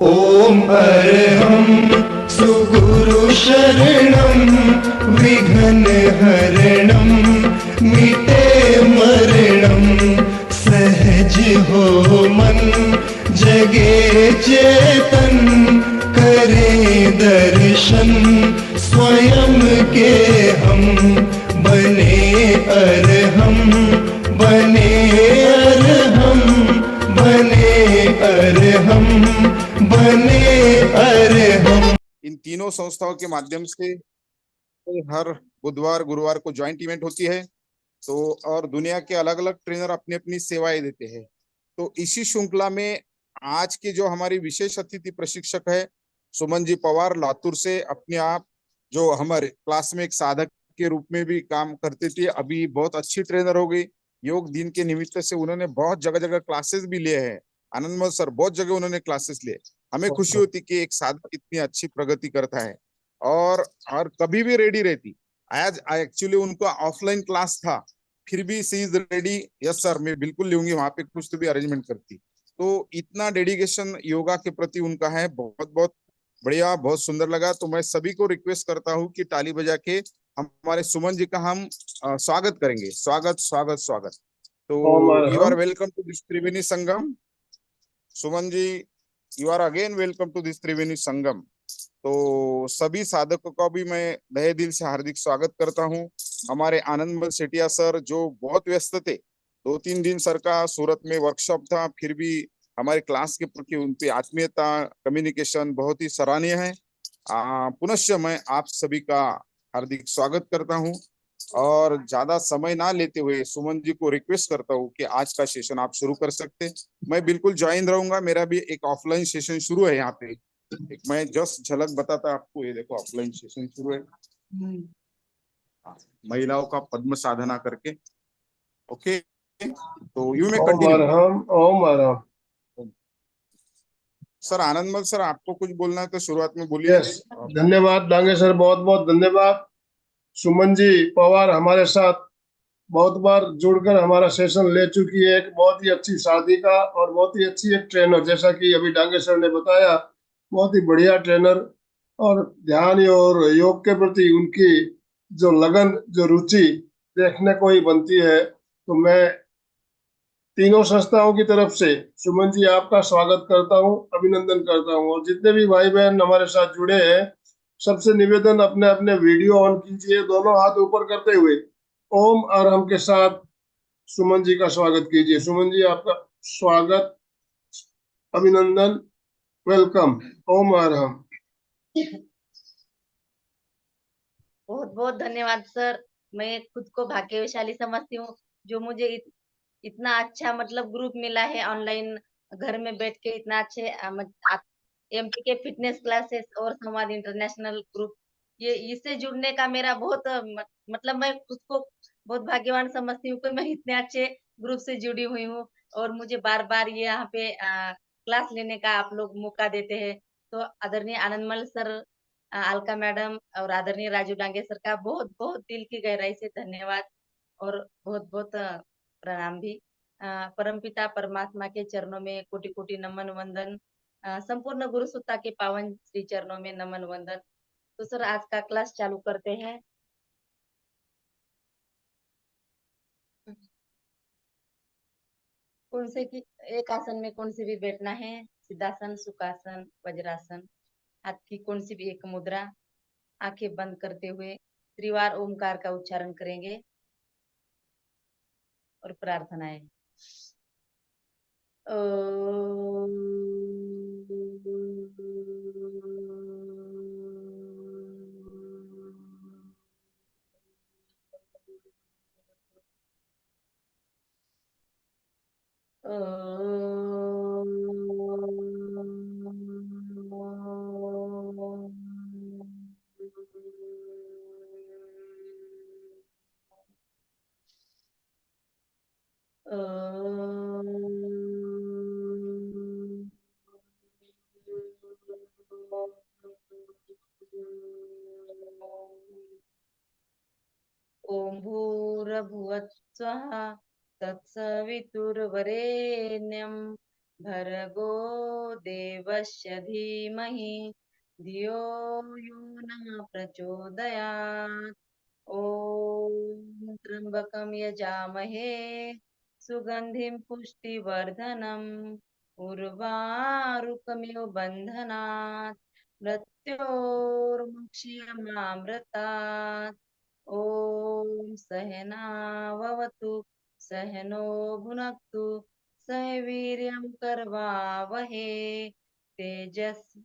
ॐ अर्हं सुगुरु शरणं विघ्नहरणं मिटे मरणं सहज हो मन जगे चेतन करे दर्शन स्वयं के हम बने अर्हम बने अर्हम बने अर्हम बने अर्हम। इन तीनों संस्थाओं के माध्यम से हर बुधवार गुरुवार को ज्वाइंट इवेंट होती है। तो और दुनिया के अलग अलग ट्रेनर अपनी अपनी सेवाएं देते हैं। तो इसी श्रृंखला में आज के जो हमारी विशेष अतिथि प्रशिक्षक है सुमन जी पवार लातूर से, अपने आप जो हमारे क्लास में एक साधक के रूप में भी काम करती थी, अभी बहुत अच्छी ट्रेनर हो गई। योग दिन के निमित्त से उन्होंने बहुत जगह जगह क्लासेस भी लिए हैं। आनंदमल सर बहुत जगह उन्होंने क्लासेस लिए। हमें खुशी होती कि एक साधक इतनी अच्छी प्रगति करता है और कभी भी रेडी रहती। आज एक्चुअली उनका ऑफलाइन क्लास था, फिर भी सी इज रेडी, यस सर मैं बिल्कुल लूंगी, वहां पे कुछ तो भी अरेंजमेंट करती। तो इतना डेडिकेशन योगा के प्रति उनका है, बहुत बहुत बढ़िया, बहुत सुंदर लगा। तो मैं सभी को रिक्वेस्ट करता हूँ कि ताली बजा के हमारे सुमन जी का हम स्वागत करेंगे। स्वागत स्वागत स्वागत। ओम तो you are Arham. Welcome to this Triveni Sangam. Suman ji you are again welcome to this Triveni Sangam. तो सभी साधकों का भी मैं तहे दिल से हार्दिक स्वागत करता हूं। हमारे आनंदमल सेठिया सर जो बहुत व्यस्त थे, 2-3 दिन सर का सूरत में वर्कशॉप था, फिर भी हमारे क्लास के प्रति उनकी आत्मीयता कम्युनिकेशन बहुत ही सराहनीय है। पुनश्च मैं आप सभी का हार्दिक स्वागत करता हूं और ज्यादा समय ना लेते हुए सुमन जी को रिक्वेस्ट करता हूँ कि आज का सेशन आप शुरू कर सकते। मैं बिल्कुल ज्वाइन रहूंगा, मेरा भी एक ऑफलाइन सेशन शुरू है यहाँ पे। एक मैं जस्ट झलक बताता आपको, ये देखो ऑफलाइन सेशन शुरू है महिलाओं का पद्म साधना करके। ओके, तो यू में ओम कंटिन्यू। अर्हम। ओम अर्हम। सर आनंदमल सर आपको कुछ बोलना है तो शुरुआत में बोलिए। यस, धन्यवाद डांगे सर, बहुत बहुत धन्यवाद। सुमन जी पवार हमारे साथ बहुत बार जुड़कर हमारा सेशन ले चुकी है। एक बहुत ही अच्छी साधिका और बहुत ही अच्छी एक ट्रेनर, जैसा कि अभी डांगे सर ने बताया, बहुत ही बढ़िया ट्रेनर। और ध्यान और योग के प्रति उनकी जो लगन, जो रुचि देखने को ही बनती है। तो मैं तीनों संस्थाओं की तरफ से सुमन जी आपका स्वागत करता हूं, अभिनंदन करता हूं। और जितने भी भाई बहन हमारे साथ जुड़े हैं, सबसे निवेदन, अपने अपने वीडियो ऑन कीजिए, दोनों हाथ ऊपर करते हुए ओम अर्हम के साथ सुमन जी का स्वागत कीजिए। सुमन जी आपका स्वागत, अभिनंदन, वेलकम। ओम अर्हम। बहुत बहुत धन्यवाद सर। मैं खुद को भाग्यशाली समझती हूँ जो मुझे इतना अच्छा मतलब ग्रुप मिला है ऑनलाइन, घर में बैठ के इतना अच्छे एमपी के फिटनेस क्लासेस और संवाद इंटरनेशनल ग्रुप, ये इससे जुड़ने का मेरा बहुत मतलब मैं खुद को बहुत भाग्यवान समझती हूँ कि मैं इतने अच्छे ग्रुप से जुड़ी हुई हूँ और मुझे बार बार ये यहाँ पे क्लास लेने का आप लोग मौका देते हैं। तो आदरणीय आनंदमल सर, अलका मैडम और आदरणीय राजू डांगे सर का बहुत बहुत दिल की गहराई से धन्यवाद और बहुत बहुत प्रणाम भी। परमपिता परमात्मा के चरणों में कोटि कोटि नमन वंदन। संपूर्ण गुरु सत्ता के पावन श्री चरणों में नमन वंदन। तो सर आज का क्लास चालू करते हैं। कौन से की एक आसन में कौन से भी बैठना है, सिद्धासन, सुखासन, वज्रासन, हाथ की कौन सी भी एक मुद्रा, आंखें बंद करते हुए त्रिवार ओमकार का उच्चारण करेंगे और प्रार्थनाएं। ओम ओम भूर्भुवः स्वः तत्सवितुर्वरेण्यं भर्गो देवस्य धीमहि धियो यो न प्रचोदयात्। ॐ त्र्यम्बकं यजामहे सुगन्धिं पुष्टिवर्धनम् उर्वारुकमिव बन्धनात् मृत्योर्मुक्षीयमामृतात्। ॐ सहनाववतु सहनो भुनक्तु सह वीर्यं करवावहे तेजस्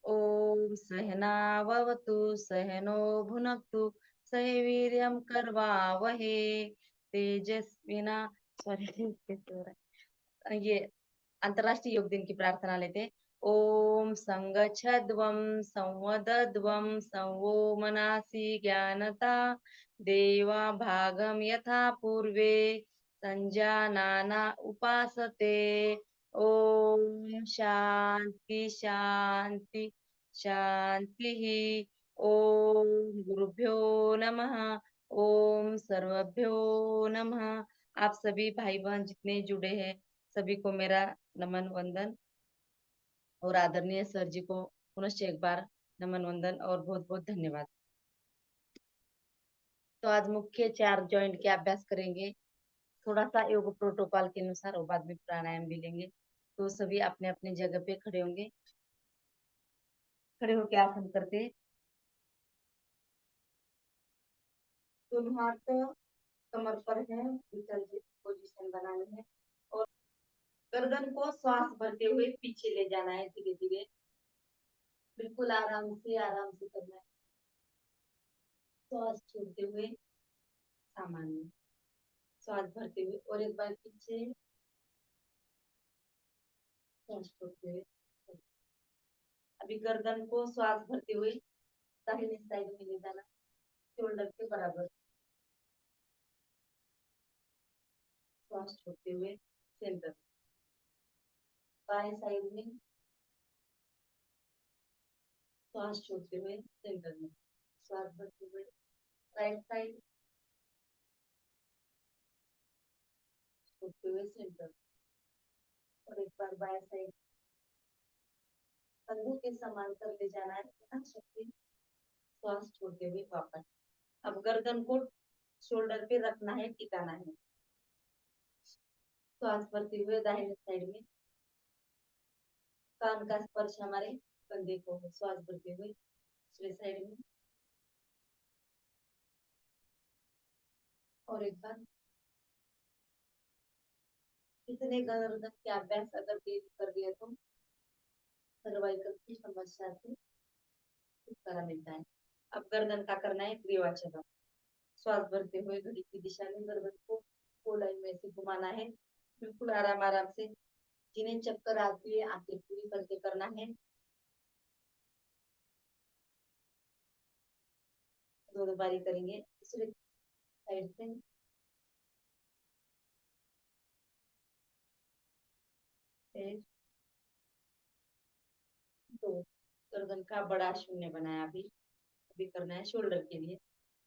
ॐ सहनाववतु सहनो भुनक्तु सह वीर्यं करवावहे तेजस्विना सॉरी ये अंतरराष्ट्रीय योग दिन की प्रार्थना लेते हैं। ओम संगच्छध्वं संवदध्वं संवो मनासि ज्ञानता देवा भागम यथा पूर्वे संजानाना उपासते। ओम शांति शांति शांति। ओम गुरुभ्यो नमः। ओम सर्वभ्यो नमः। आप सभी भाई बहन जितने जुड़े हैं सभी को मेरा नमन वंदन और आदरणीय सर जी को पुनश्च एक बार नमन वंदन और बहुत बहुत धन्यवाद। तो आज मुख्य 4 जॉइंट के अभ्यास करेंगे, थोड़ा सा योग प्रोटोकॉल के अनुसार और बाद में प्राणायाम भी लेंगे। तो सभी अपने अपने जगह पे खड़े होंगे, खड़े होकर आसन करते। दोनों हाथ कमर पर है, पोजीशन बनानी है और गर्दन को श्वास भरते हुए पीछे ले जाना है धीरे धीरे, बिल्कुल आराम से करना है। श्वास छोड़ते हुए सामान्य, श्वास भरते हुए और एक बार पीछे, श्वास छोड़ते हुए। अभी गर्दन को श्वास भरते हुए दाहिने साइड में ले जाना, शोल्डर के बराबर, श्वास छोड़ते हुए सेंटर, बाएं साइड में श्वास छोड़ते हुए सेंटर में, श्वास भरते हुए राइट साइड, छोड़ते हुए सेंटर और एक बार बाएं साइड, कंधों के समांतर ले जाना है शक्ति, श्वास छोड़ते हुए वापस। अब गर्दन को शोल्डर पे रखना है, टिकाना है, श्वास भरते हुए दाहिने साइड में, कान का स्पर्श हमारे कंधे को है, श्वास भरते हुए दूसरे साइड में और एक बार। इतने गर्दन के अभ्यास अगर डेली कर लिया तो सर्वाइकल की समस्या से छुटकारा मिलता है। अब गर्दन का करना है ग्रीवाचरण, श्वास भरते हुए घड़ी की दिशा में गर्दन को गोलाई में से घुमाना है, बिल्कुल आराम आराम से। जिन्हें चक्कर आती है आंखें पूरी करके करना है। दो बारी करेंगे दूसरे साइड से, तो गर्दन का बड़ा शून्य बनाया। अभी अभी करना है शोल्डर के लिए,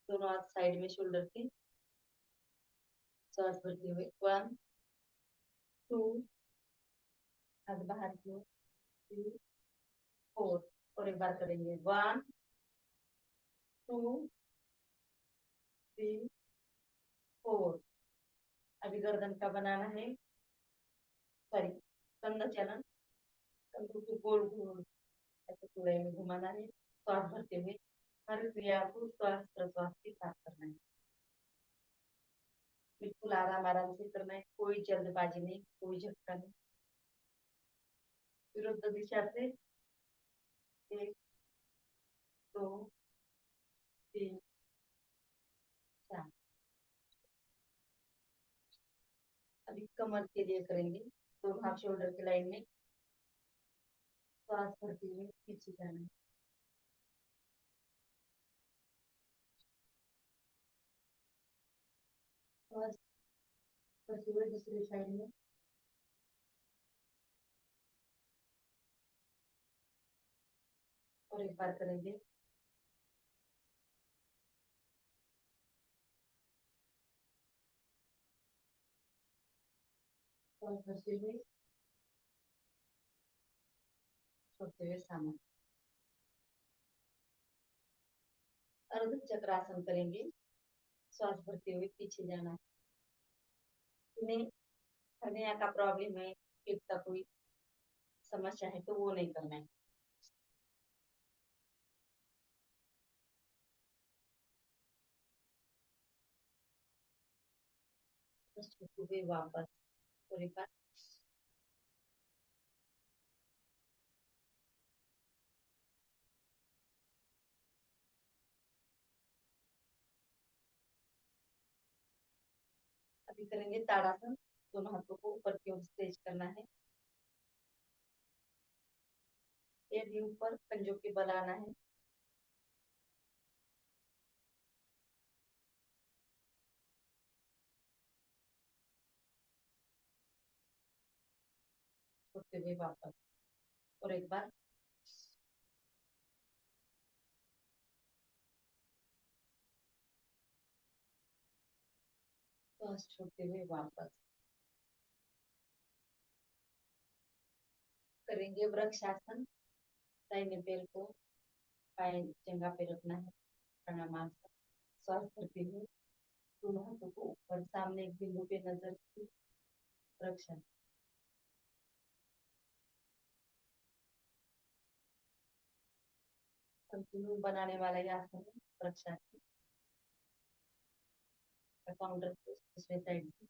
दोनों हाथ साइड में शोल्डर के, श्वास भरते हुए 1 2, हाथ बाहर की ओर 3 4 और एक बार करेंगे 1 2 3 4। अभी गर्दन का बनाना है, सॉरी कंधा चलन, कंधों को गोल गोल ऐसे पूरे में घुमाना है, श्वास भरते हुए हर क्रिया को श्वास प्रश्वास के साथ करना है, बिल्कुल आराम आराम से करना है, कोई जल्दबाजी नहीं, कोई झटका नहीं। विरुद्ध दिशा से 1 2 3 4। अभी कमर के लिए करेंगे, दोनों हाथ शोल्डर के लाइन में, श्वास भरते हुए पीछे जाना है, श्वास भरते हुए दूसरी साइड में और एक बार करेंगे। श्वास भरते हुए छोड़ते हुए सामने। अर्ध चक्रासन करेंगे। श्वास भरते हुए पीछे जाना है। इन्हें हर्निया का प्रॉब्लम है, पेट का कोई समस्या है तो वो नहीं करना है। बस छोड़ते हुए वापस पूरे का अभी करेंगे ताड़ासन। दोनों हाथों को ऊपर की ओर स्ट्रेच करना है। एड़ी ऊपर, पंजों के बल आना है। छोड़ते हुए वापस और एक बार। श्वास छोड़ते हुए वापस करेंगे वृक्षासन। दाहिने पैर को बाएं जंघा पे रखना है। प्राणायामासन। श्वास भरते हुए दोनों हाथों को ऊपर, सामने एक बिंदु पे नजर की वृक्षासन। संतुलन बनाने वाला ये आसन है वृक्षासन। काउंटर दूसरे साइड से।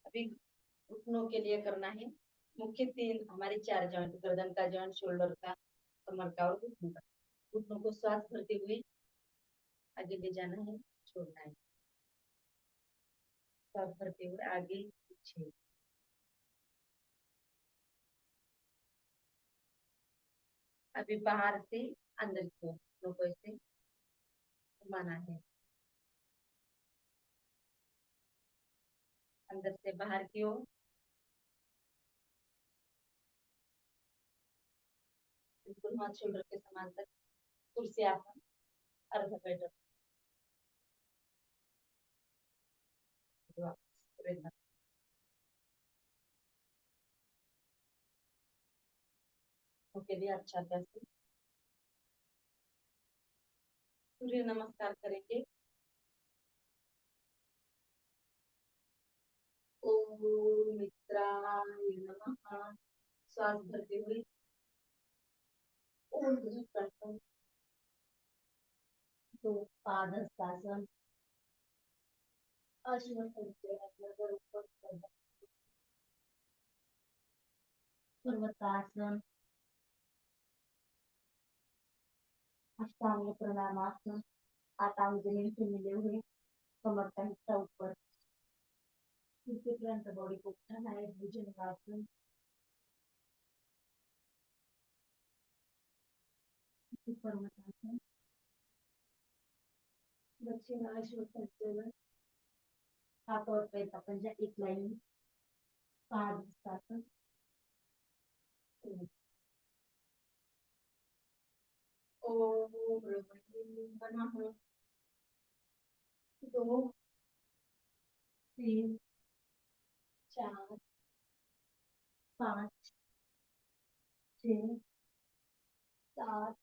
अभी घुटनों के लिए करना है। मुख्य तीन हमारे चार जॉइंट, गर्दन का जॉइंट, शोल्डर का, कमर का और घुटनों का। घुटनों को श्वास भरते हुए आगे ले जाना है, छोड़ना है। श्वास भरते हुए आगे पीछे। अभी बाहर से अंदर की ओर घुटनों को ऐसे घुमाना है। अंदर से बाहर की ओर। बिल्कुल हाथ शोल्डर के समांतर। कुर्सी आसन, अर्ध बैठक। के लिए अच्छा अभ्यास है। सूर्य नमस्कार करेंगे। ओम मित्राय नमः। श्वास भरते हुए ओम करता हूँ। तो पादहस्तासन, पर्वतासन, अष्टांग प्रणामासन। हाथ आंग जमीन से मिले हुए, कमर का हिस्सा ऊपर। इससे फ्रंट बॉडी को उठाना है। भुजंगासन, पर्वतासन, दक्षिणाश्वसन। हाथ और पैर का पंजा एक लाइन में। पादहस्तासन। ओम नमः। दो, तीन, चार, पाँच, छः, सात,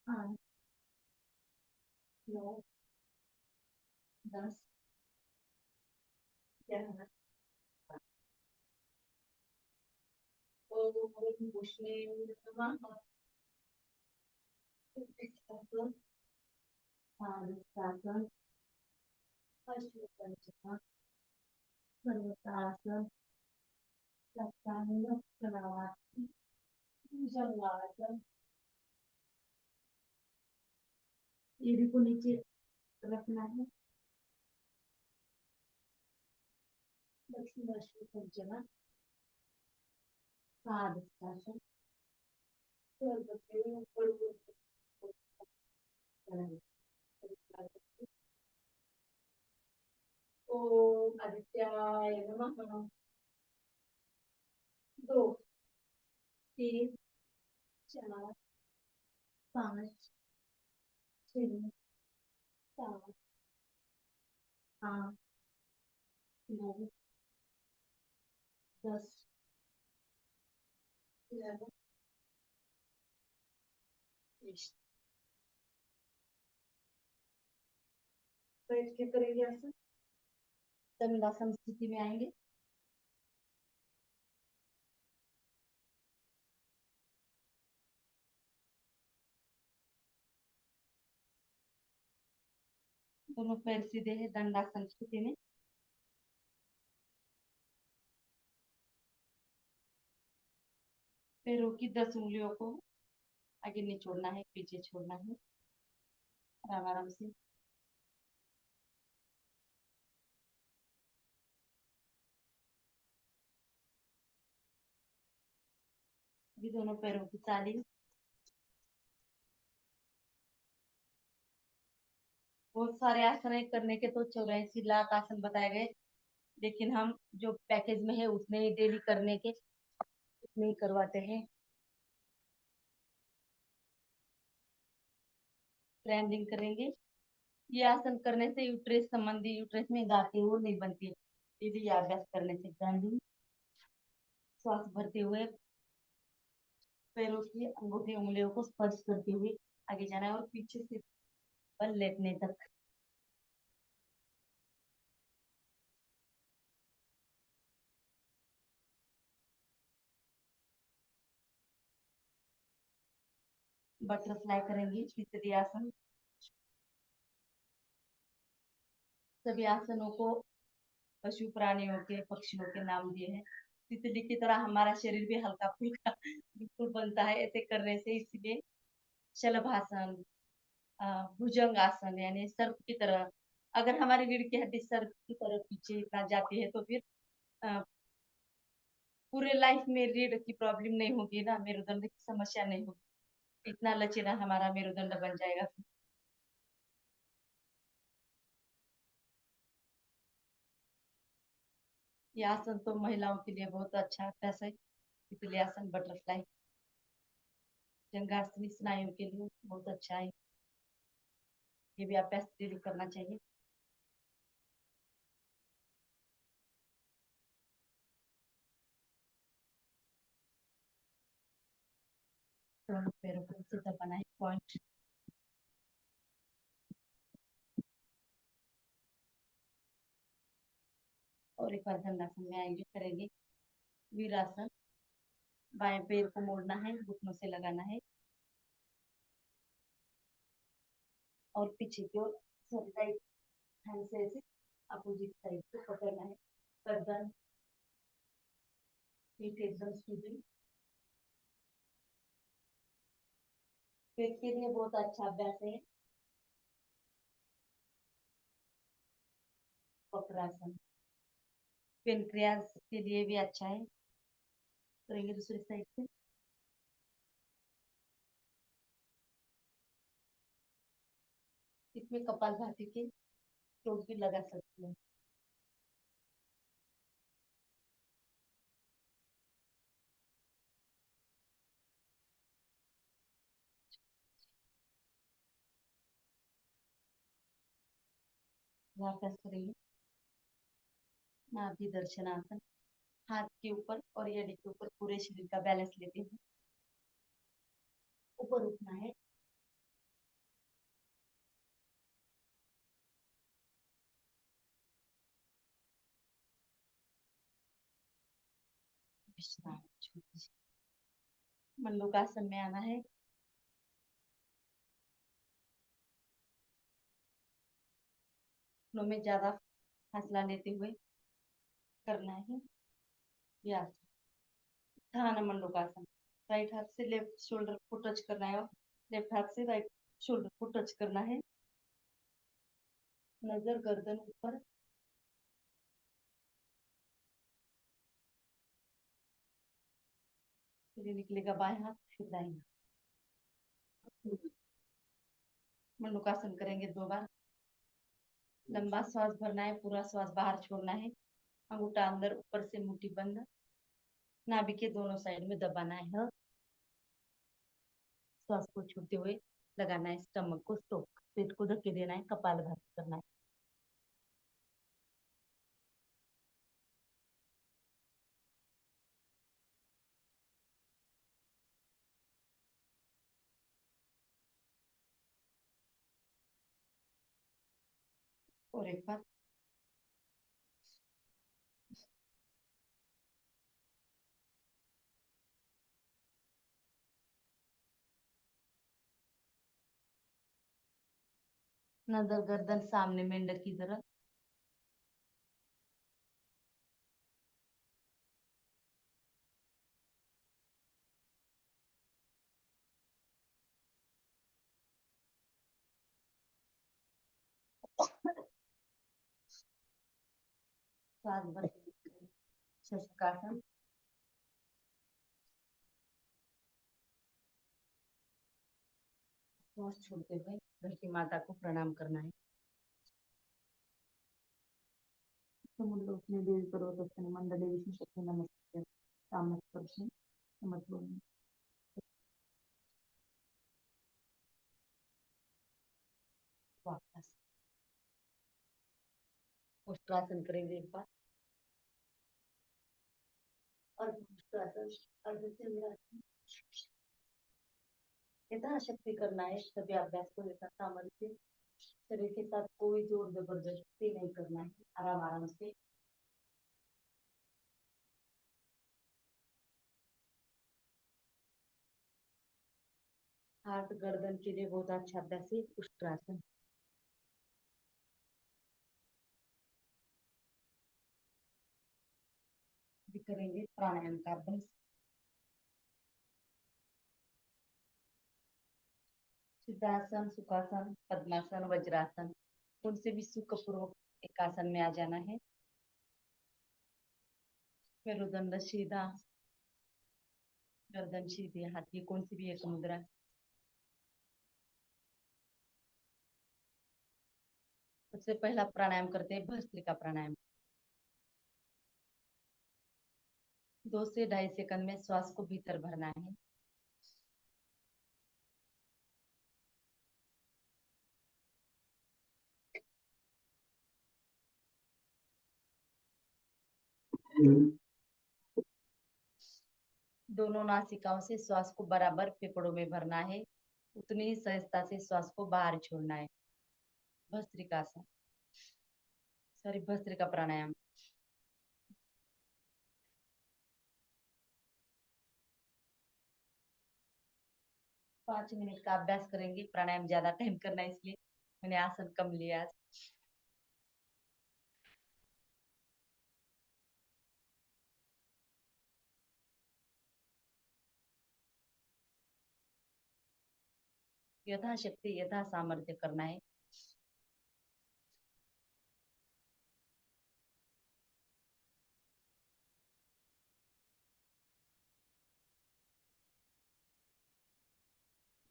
आठ, नौ, 10, 11। ओम विष्णु नमः। पादहस्तासन, अश्वपंचमा, पर्वतासन, लक्ष्यांग प्रणामासन, भुजंगासन। एड़ी को नीचे रखना है। दक्षिणाश्वपंचमा, पादहस्तासन, ओम आदित्याय नमः। 2 3 4 5 6 7 8 9 10 11 20। बैठ के करेंगे आसन। दंडासन स्थिति में आएंगे। दोनों पैर सीधे हैं दंडासन स्थिति में। पैरों की 10 उंगलियों को आगे नहीं छोड़ना है, पीछे छोड़ना है। आराम आराम से। अभी दोनों पैरों की ताली। बहुत सारे आसन है करने के, तो 84 लाख आसन बताए गए, लेकिन हम जो पैकेज में है उतने ही डेली करने के उतने ही करवाते हैं। ग्राइंडिंग करेंगे। ये आसन करने से यूट्रेस संबंधी, यूट्रेस में गांठें वो नहीं बनती है। यदि अभ्यास करने से ग्राइंडिंग, श्वास भरते हुए पैरों की अंगूठी उंगलियों को स्पर्श करते हुए आगे जाना है और पीछे से बल लेटने तक। बटरफ्लाई करेंगे, तीसरी आसन। सभी आसनों को पशु प्राणियों के, पक्षियों के नाम दिए हैं। तितली की तरह हमारा शरीर भी हल्का फुल्का बिल्कुल बनता है ऐसे करने से। इसलिए शलभासन, भुजंग आसन यानी सर्प की तरह। अगर हमारी रीढ़ की हड्डी सर्प की तरह पीछे इतना जाती है तो फिर अ, पूरे लाइफ में रीढ़ की प्रॉब्लम नहीं होगी ना, मेरुदंड की समस्या नहीं होगी। इतना लचीला हमारा मेरुदंड बन जाएगा। ये आसन तो महिलाओं के लिए बहुत अच्छा अभ्यास है। तितली आसन, बटरफ्लाई, जंगासनी स्नायु के लिए बहुत अच्छा है। ये भी अभ्यास डेली करना चाहिए। दोनों पैरों को सीधा बनाए, पॉइंट। और एक बार दंडासन में आएंगे, करेंगे वीरासन। बाएं पैर को मोड़ना है, घुटनों से लगाना है और पीछे की ओर साइड हैंड से ऐसे अपोजिट साइड को पकड़ना है। गर्दन, पीठ एकदम सीधी। पेट के लिए बहुत अच्छा अभ्यास है वक्रासन। पेनक्रियाज के लिए भी अच्छा है। करेंगे दूसरी साइड से। इसमें कपालभाति के चोट भी लगा सकती है। अभ्यास करेंगे नाभि दर्शनासन। हाथ के ऊपर और एड़ी के ऊपर पूरे शरीर का बैलेंस लेते हैं। ऊपर उठना है। विश्राम, छोटी सी मंडूकासन में आना है। घुटनों में ज्यादा फासला लेते हुए करना है। या स्थान मंडूकासन। राइट हाथ से लेफ्ट शोल्डर को टच करना है और लेफ्ट हाथ से राइट शोल्डर को टच करना है। नजर गर्दन ऊपर। फिर निकलेगा बाएं हाथ, फिर दाएं हाथ। मंडूकासन करेंगे 2 बार। लंबा श्वास भरना है, पूरा श्वास बाहर छोड़ना है, अंगूठा अंदर, ऊपर से मुट्ठी बंद, नाभि के दोनों साइड में दबाना है, श्वास को छोड़ते हुए लगाना है, स्टमक को स्टॉप, पेट को धक्के देना है, कपालभाति करना है। और एक बार नजर गर्दन सामने, मेंढक की तरफ। श्वास भर, शशकासन। श्वास छोड़ते हुए धरती माता को प्रणाम करना है। समुद्रोष्णे देवी पर्वतोष्णे मंडले विष्णु शक्ति नमस्ते सामस्पर्शे नमस्ते। वापस उष्ट्रासन करेंगे एक बार, और उष्ट्रासन, अर्धचंद्रासन। यथाशक्ति करना है सभी अभ्यास को, यथा सामर्थ्य। शरीर के साथ कोई जोर जबरदस्ती नहीं करना है, आराम आराम से। हाथ गर्दन के लिए बहुत अच्छा अभ्यास है उष्ट्रासन। भी करेंगे प्राणायाम का अभ्यास। सिद्धासन, सुखासन, पद्मासन, वज्रासन, उनसे भी सुखपूर्वक एक आसन में आ जाना है। मेरुदंड सीधा, गर्दन सीधी, हाथी कौन सी भी एक मुद्रा। सबसे पहला प्राणायाम करते हैं भस्त्रिका प्राणायाम। 2 से 2.5 सेकंड में श्वास को भीतर भरना है। दोनों नासिकाओं से श्वास को बराबर फेफड़ों में भरना है, उतनी ही सहजता से श्वास को बाहर छोड़ना है। भस्त्रिकासन, सॉरी, भस्त्रिका प्राणायाम। 5 मिनट का अभ्यास करेंगे। प्राणायाम ज्यादा टाइम करना है, इसलिए मैंने आसन कम लिया आज। यथाशक्ति यथा सामर्थ्य करना है।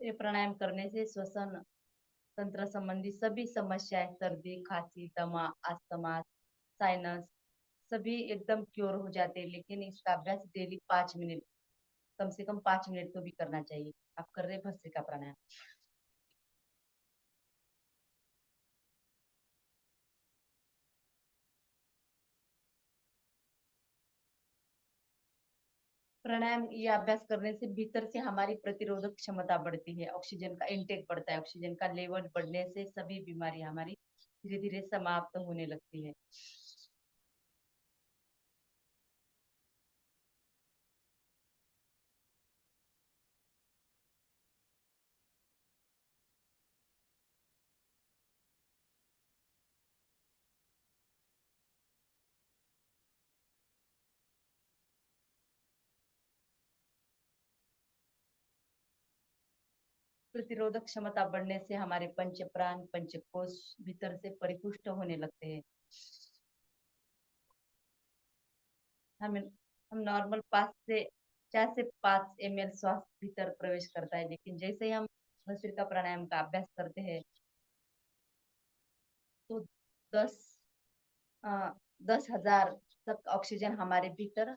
ये प्राणायाम करने से श्वसन तंत्र संबंधी सभी समस्याएं, सर्दी, खांसी, दमा, अस्थमा, साइनस, सभी एकदम क्योर हो जाते हैं। लेकिन इसका अभ्यास डेली 5 मिनट, कम से कम 5 मिनट तो भी करना चाहिए। आप कर रहे भस्त्रिका प्राणायाम। प्राणायाम ये अभ्यास करने से भीतर से हमारी प्रतिरोधक क्षमता बढ़ती है, ऑक्सीजन का इंटेक बढ़ता है, ऑक्सीजन का लेवल बढ़ने से सभी बीमारी हमारी धीरे धीरे समाप्त होने लगती है। प्रतिरोधक क्षमता बढ़ने से हमारे पंच प्राण, पंचकोश भीतर से परिपुष्ट होने लगते हैं। हम हम नॉर्मल 4 से 5 ml श्वास भीतर प्रवेश करता है, लेकिन जैसे ही हम भस्त्रिका प्राणायाम का अभ्यास करते हैं तो 10 10,000 तक ऑक्सीजन हमारे भीतर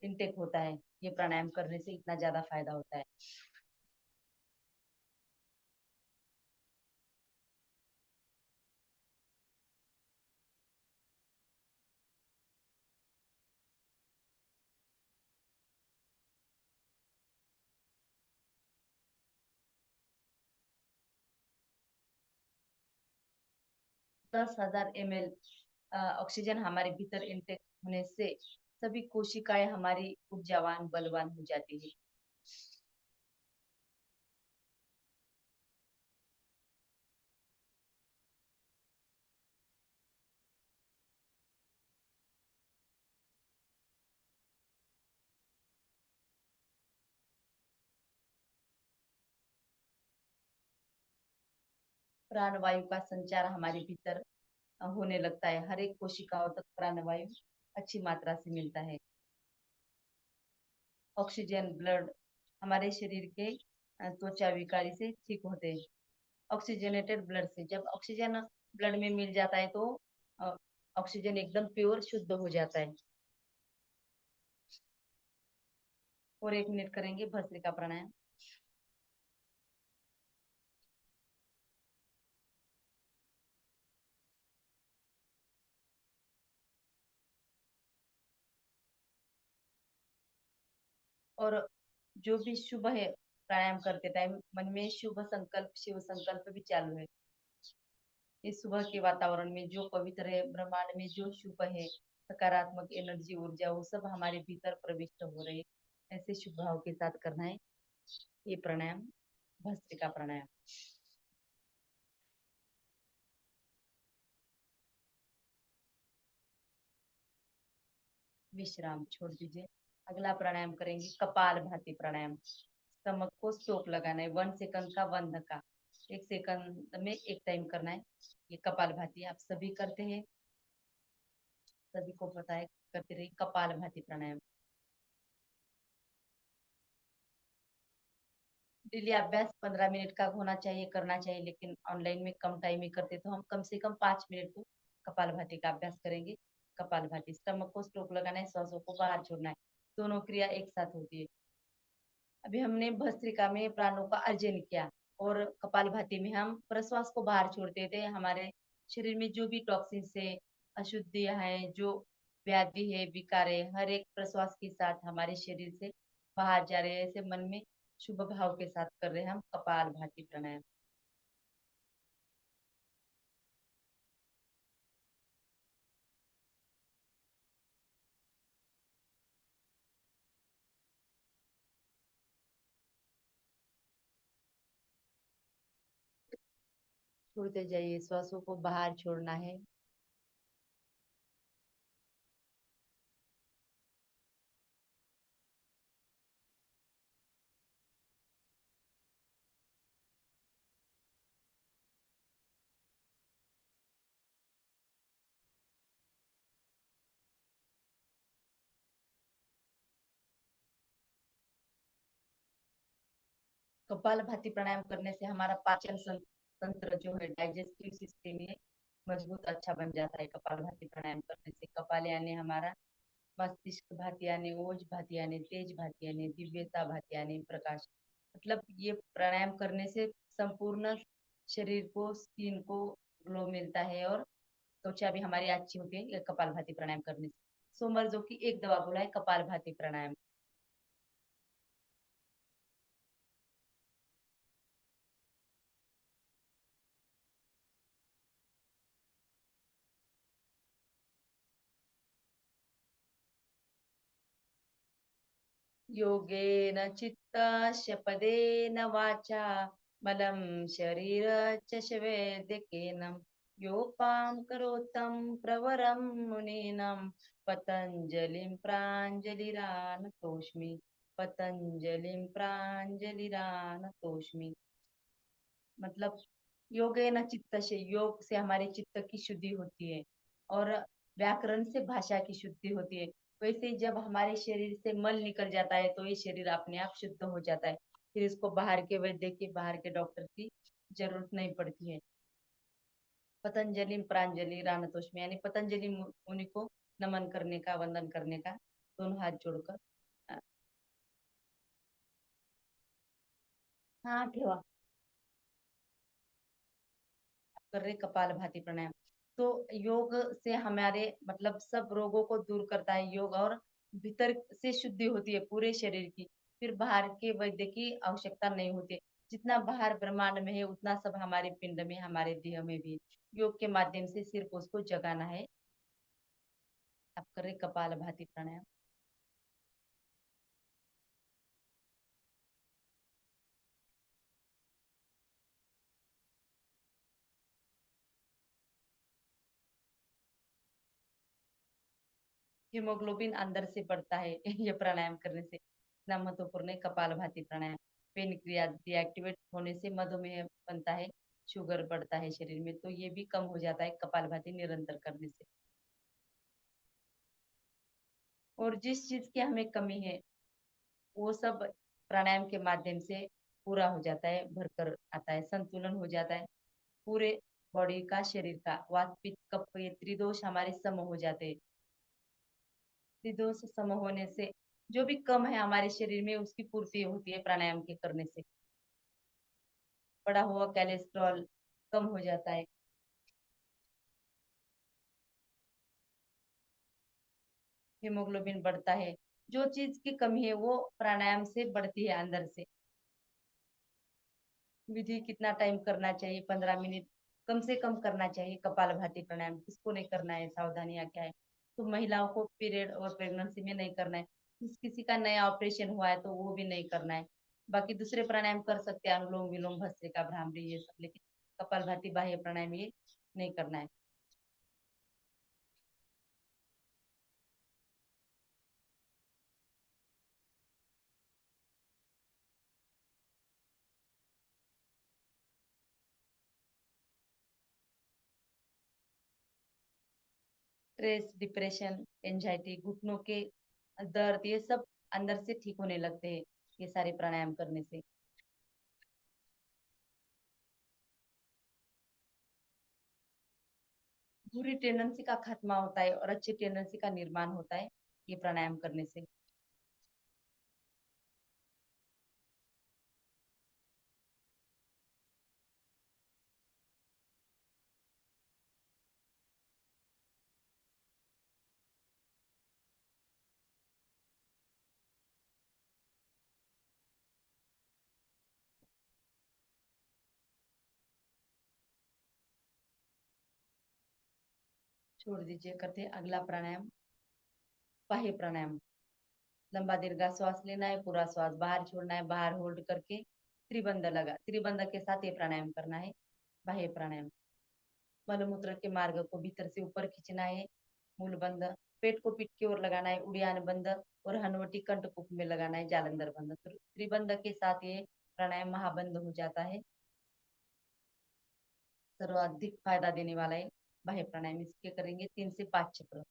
इनटेक होता है। ये प्राणायाम करने से इतना ज्यादा फायदा होता है। 10,000 ml ऑक्सीजन हमारे भीतर इनटेक होने से सभी कोशिकाएं हमारी ऊर्जावान बलवान हो जाती है। प्राणवायु का संचार हमारे भीतर होने लगता है। हर एक कोशिकाओं तक प्राणवायु अच्छी मात्रा से मिलता है। ऑक्सीजन ब्लड हमारे शरीर के त्वचा विकारी से ठीक होते हैं। ऑक्सीजनेटेड ब्लड से जब ऑक्सीजन ब्लड में मिल जाता है तो अ, ऑक्सीजन एकदम प्योर शुद्ध हो जाता है। और 1 मिनट करेंगे भस्त्रिका प्राणायाम। और जो भी शुभ है प्राणायाम करते टाइम मन में शुभ संकल्प शिव संकल्प भी चालू है। इस सुबह के वातावरण में जो पवित्र है, ब्रह्मांड में जो शुभ है, सकारात्मक एनर्जी ऊर्जा वो सब हमारे भीतर प्रविष्ट हो रही है। ऐसे शुभ भाव के साथ करना है ये प्राणायाम, भस्त्रिका प्राणायाम। विश्राम छोड़ दीजिए। अगला प्राणायाम करेंगे कपाल भाती प्राणायाम। स्टमक को स्टोक लगाना है। 1 सेकंड का, 1 का, 1 सेकंड में एक टाइम करना है। ये कपाल भाती आप सभी करते हैं, सभी को पता है, करते रहिए कपाल भाती प्राणायाम। डेली अभ्यास 15 मिनट का होना चाहिए, करना चाहिए, लेकिन ऑनलाइन में कम टाइम में करते तो हम कम से कम 5 मिनट तो कपाल भाती का अभ्यास करेंगे। कपाल भाती स्टमक को स्ट्रोक लगाना है, श्वासों को बाहर छोड़ना है। दोनों क्रिया एक साथ होती है। अभी हमने भस्त्रिका में प्राणों का अर्जन किया और कपाल भाती में हम प्रश्वास को बाहर छोड़ते थे। हमारे शरीर में जो भी टॉक्सिन है, अशुद्धियां है, जो व्याधि है, विकार है, हर एक प्रश्वास के साथ हमारे शरीर से बाहर जा रहे हैं। ऐसे मन में शुभ भाव के साथ कर रहे हैं हम कपाल भाती प्राणायाम। छोड़ते जाइए, श्वासों को बाहर छोड़ना है। कपाल भाती प्राणायाम करने से हमारा पाचन तंत्र जो है, डाइजेस्टिव सिस्टम ये मजबूत अच्छा बन जाता है। कपाल भाती प्राणायाम करने से कपाल यानी हमारा मस्तिष्क भाती यानी ओज भाती यानी तेज भाती यानी दिव्यता भाती यानी प्रकाश। मतलब ये प्राणायाम करने से संपूर्ण शरीर को, स्किन को ग्लो मिलता है और त्वचा भी हमारी अच्छी होती है ये कपाल भाती प्राणायाम करने से। सो मर्जों की एक दवा बोला है कपाल भाती प्राणायाम। योगेन चित्तस्य पदेन वाचा मलं शरीरस्य च वैद्यकेन योपां करोतं प्रवरं मुनीनां पतञ्जलिं प्राञ्जलिरानतोऽस्मि। पतंजलिं प्राञ्जलिरानतोऽस्मि। मतलब योगे न चित्त से, योग से हमारे चित्त की शुद्धि होती है और व्याकरण से भाषा की शुद्धि होती है। वैसे ही जब हमारे शरीर से मल निकल जाता है तो ये शरीर अपने आप शुद्ध हो जाता है। फिर इसको बाहर के वैद्य की, बाहर के डॉक्टर की जरूरत नहीं पड़ती है। पतंजलि प्रांजलि रानतोष में, यानी पतंजलि मुनि को नमन करने का, वंदन करने का, दोनों हाथ जोड़कर। हाँ ठेवा कर रहे कपाल भाती प्राणायाम। तो योग से हमारे मतलब सब रोगों को दूर करता है योग, और भीतर से शुद्धि होती है पूरे शरीर की। फिर बाहर के वैद्य की आवश्यकता नहीं होती। जितना बाहर ब्रह्मांड में है उतना सब हमारे पिंड में, हमारे देह में भी है। योग के माध्यम से सिर्फ उसको जगाना है। आप कर रहे कपाल भाती प्राणायाम। हीमोग्लोबिन अंदर से बढ़ता है ये प्राणायाम करने से। इतना महत्वपूर्ण है कपाल भाती प्राणायाम। पेन क्रिया डीएक्टिवेट होने से मधुमेह बनता है, शुगर बढ़ता है शरीर में, तो ये भी कम हो जाता है कपाल भाती निरंतर करने से। और जिस चीज की हमें कमी है वो सब प्राणायाम के माध्यम से पूरा हो जाता है, भरकर आता है, संतुलन हो जाता है पूरे बॉडी का, शरीर का। वात पित्त कफ ये त्रिदोष हमारे सम हो जाते हैं। त्रिदोष सम होने से जो भी कम है हमारे शरीर में उसकी पूर्ति होती है प्राणायाम के करने से। बड़ा हुआ कोलेस्ट्रॉल कम हो जाता है। हीमोग्लोबिन बढ़ता है। जो चीज की कमी है वो प्राणायाम से बढ़ती है अंदर से। विधि कितना टाइम करना चाहिए? 15 मिनट कम से कम करना चाहिए कपालभाति प्राणायाम। किसको नहीं करना है? सावधानियां क्या है? तो महिलाओं को पीरियड और प्रेगनेंसी में नहीं करना है। किसी का नया ऑपरेशन हुआ है तो वो भी नहीं करना है। बाकी दूसरे प्राणायाम कर सकते हैं, अनुलोम विलोम भस्त्रिका भ्रामरी ये सब, लेकिन कपालभाति बाह्य प्राणायाम ये नहीं करना है। स्ट्रेस, डिप्रेशन, एंजाइटी, घुटनों के दर्द ये सब अंदर से ठीक होने लगते हैं ये सारे प्राणायाम करने से। बुरी टेंडेंसी का खात्मा होता है और अच्छी टेंडेंसी का निर्माण होता है ये प्राणायाम करने से। छोड़ दीजिए, करते हैं अगला प्राणायाम, बाह्य प्राणायाम। लंबा दीर्घा श्वास लेना है, पूरा श्वास बाहर छोड़ना है, बाहर होल्ड करके त्रिबंध लगा, त्रिबंध के साथ ये प्राणायाम करना है, बाह्य प्राणायाम। मलमूत्र के मार्ग को भीतर से ऊपर खींचना है, मूल बंध। पेट को पीठ की ओर लगाना है, उड़ियान बंद। और हनवटी कंठकूप में लगाना है, जालंधर बंद। तो त्रिबंध के साथ ये प्राणायाम महाबंद हो जाता है। सर्वाधिक फायदा देने वाला है बाह्य प्राणायाम। इसके करेंगे 3 से 5 चक्र।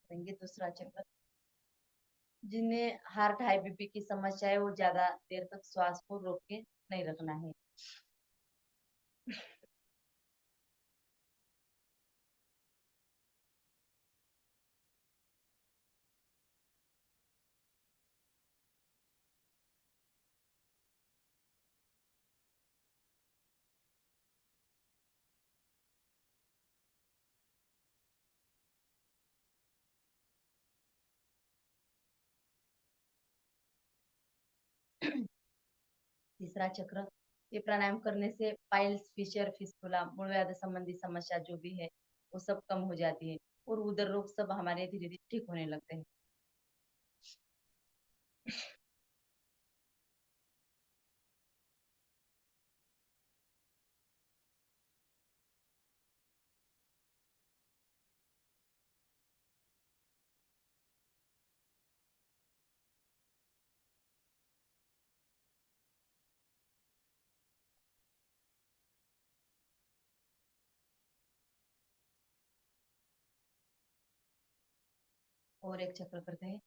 करेंगे दूसरा चक्र। जिन्हें हार्ट हाई बीपी की समस्या है वो ज्यादा देर तक श्वास को रोक के नहीं रखना है। तीसरा चक्र ये प्राणायाम करने से पाइल्स, फिशर, फिस्टुला, मूलव्याध संबंधी समस्या जो भी है वो सब कम हो जाती है और उदर रोग सब हमारे धीरे धीरे ठीक होने लगते हैं। और एक चक्र करते हैं।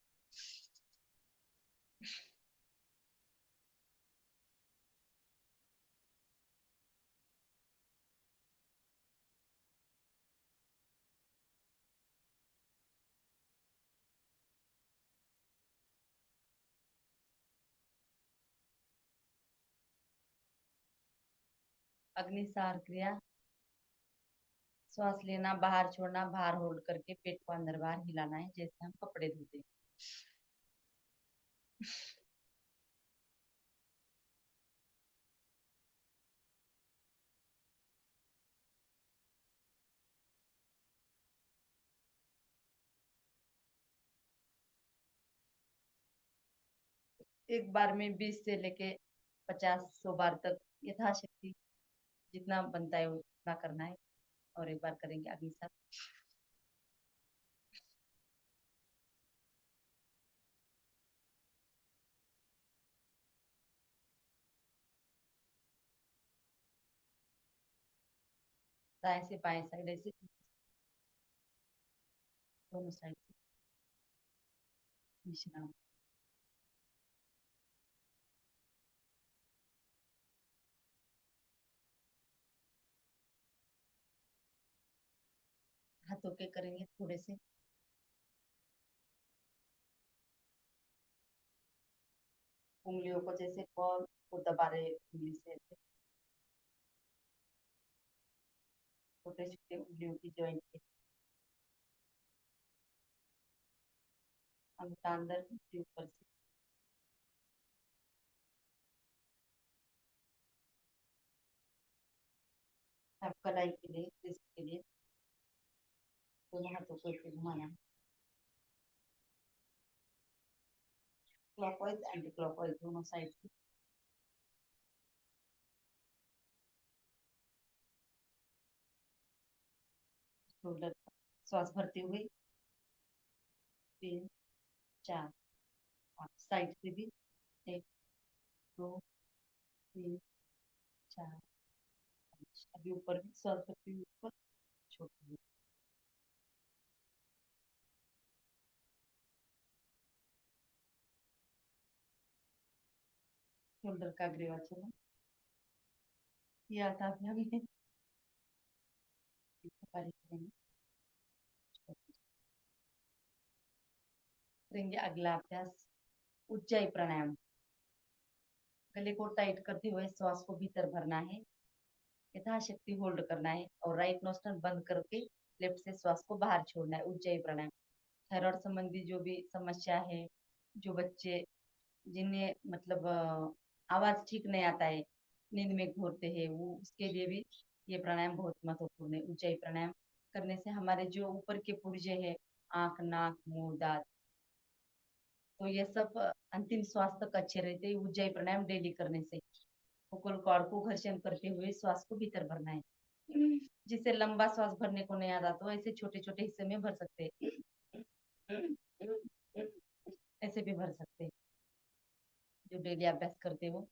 अग्निसार क्रिया, श्वास लेना, बाहर छोड़ना, बाहर होल्ड करके पेट को अंदर बाहर हिलाना है जैसे हम कपड़े धोते हैं। एक बार में 20 से लेके 50 100 बार तक यथाशक्ति जितना बनता है उतना करना है। और एक बार करेंगे अग्निसार। दाएं से बाएं साइड ऐसे दोनों साइड से विश्राम। हाथों के करेंगे थोड़े से, उंगलियों को जैसे कॉल को दबा रहे उंगली से ऐसे, छोटे छोटे उंगलियों की जॉइंट के अंगूठा अंदर के ऊपर से। अब कलाई के लिए, रिस्ट के लिए दोनों हाथों को ऐसे घुमाना है, क्लॉकवाइज एंटी क्लॉकवाइज दोनों साइड से। शोल्डर श्वास भरते हुए 3 4 5 साइड से भी 1 2 3 4 5। अभी ऊपर भी श्वास भरते हुए ऊपर छोड़ते हुए। शोल्डर का ग्रीवा चलो किया था अभी हमने, करेंगे अगला अभ्यास उज्जाई प्राणायाम। गले को टाइट करते हुए श्वास को भीतर भरना है, यथाशक्ति होल्ड करना है और राइट नोस्ट्रल बंद करके लेफ्ट से श्वास को बाहर छोड़ना है। उज्जाई प्राणायाम थायराइड संबंधी जो भी समस्या है, जो बच्चे जिन्हें मतलब आवाज ठीक नहीं आता है, नींद में घूरते हैं, वो उसके लिए भी ये प्राणायाम बहुत महत्वपूर्ण है। उज्जाई प्राणायाम करने से हमारे जो ऊपर के पुर्जे है, आंख, नाक, मुंह, दांत, तो ये सब अंतिम श्वास तक अच्छे रहते हैं उज्जाई प्राणायाम डेली करने से। vocal कॉर्ड को घर्षण करते हुए श्वास को भीतर भरना है। जिसे लंबा श्वास भरने को नहीं आता तो ऐसे छोटे छोटे हिस्से में भर सकते हैं, ऐसे भी भर सकते हैं जो डेली अभ्यास करते हो।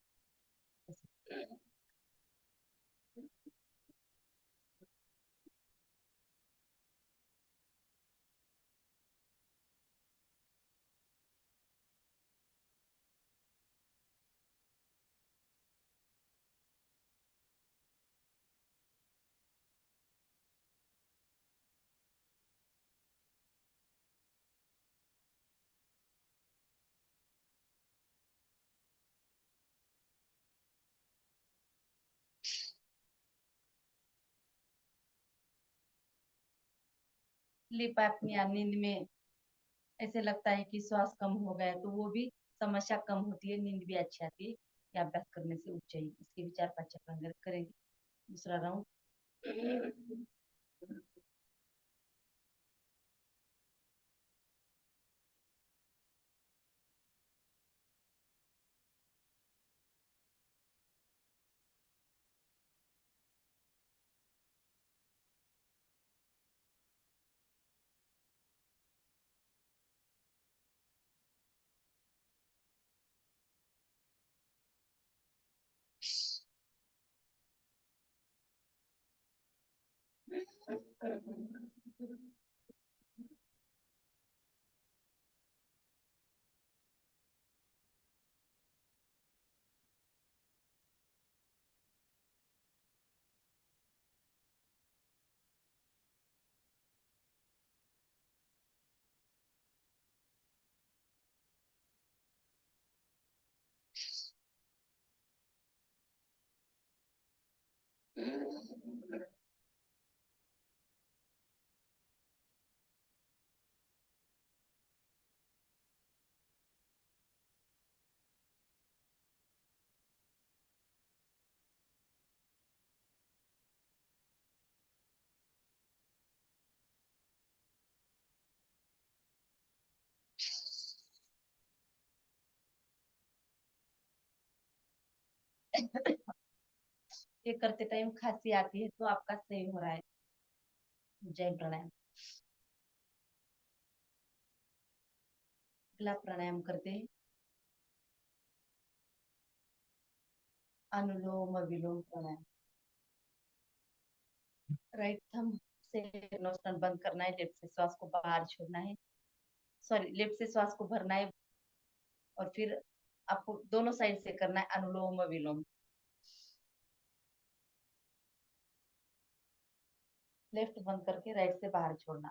स्लीप एपनिया, नींद में ऐसे लगता है कि श्वास कम हो गया, तो वो भी समस्या कम होती है, नींद भी अच्छी आती है। ये अभ्यास करने से ऊंचाई, इसके विचार 5 चक्रांग करेंगे। दूसरा राउंड। ये करते टाइम खांसी आती है तो आपका सही हो रहा है। जय प्राणायाम। अगला प्राणायाम करते हैं, अनुलोम विलोम प्राणायाम। राइट थंब से नोस्टन बंद करना है, लेफ्ट से श्वास को बाहर छोड़ना है, सॉरी लेफ्ट से श्वास को भरना है और फिर आपको दोनों साइड से करना है अनुलोम विलोम। लेफ्ट बंद करके राइट से बाहर छोड़ना।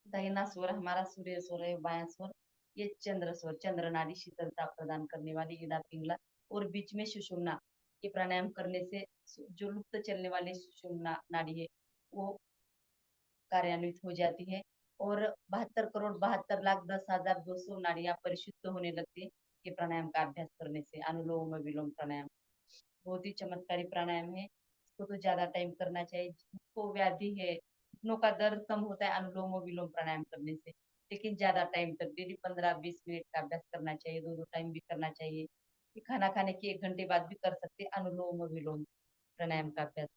दाहिना स्वर हमारा सूर्य स्वर है, बायां स्वर ये चंद्र स्वर, चंद्र नाड़ी शीतलता प्रदान करने वाली इड़ा पिंगला और बीच में सुषुम्ना। ये प्राणायाम करने से जो लुप्त चलने वाली सुषुम्ना नाड़ी है वो कार्यान्वित हो जाती है और 72 करोड़ 72 लाख 10,200 नाड़ियां परिशुद्ध होने लगती है ये प्राणायाम का अभ्यास करने से। अनुलोम विलोम प्राणायाम बहुत ही चमत्कारी प्राणायाम है, इसको तो ज्यादा टाइम करना चाहिए। जिसको व्याधि है, घुटनों का दर्द कम होता है अनुलोम विलोम प्राणायाम करने से, लेकिन ज्यादा टाइम तक डेली 15-20 मिनट का अभ्यास करना चाहिए, दो दो टाइम भी करना चाहिए। ये खाना खाने के 1 घंटे बाद भी कर सकते हैं अनुलोम विलोम प्राणायाम का अभ्यास।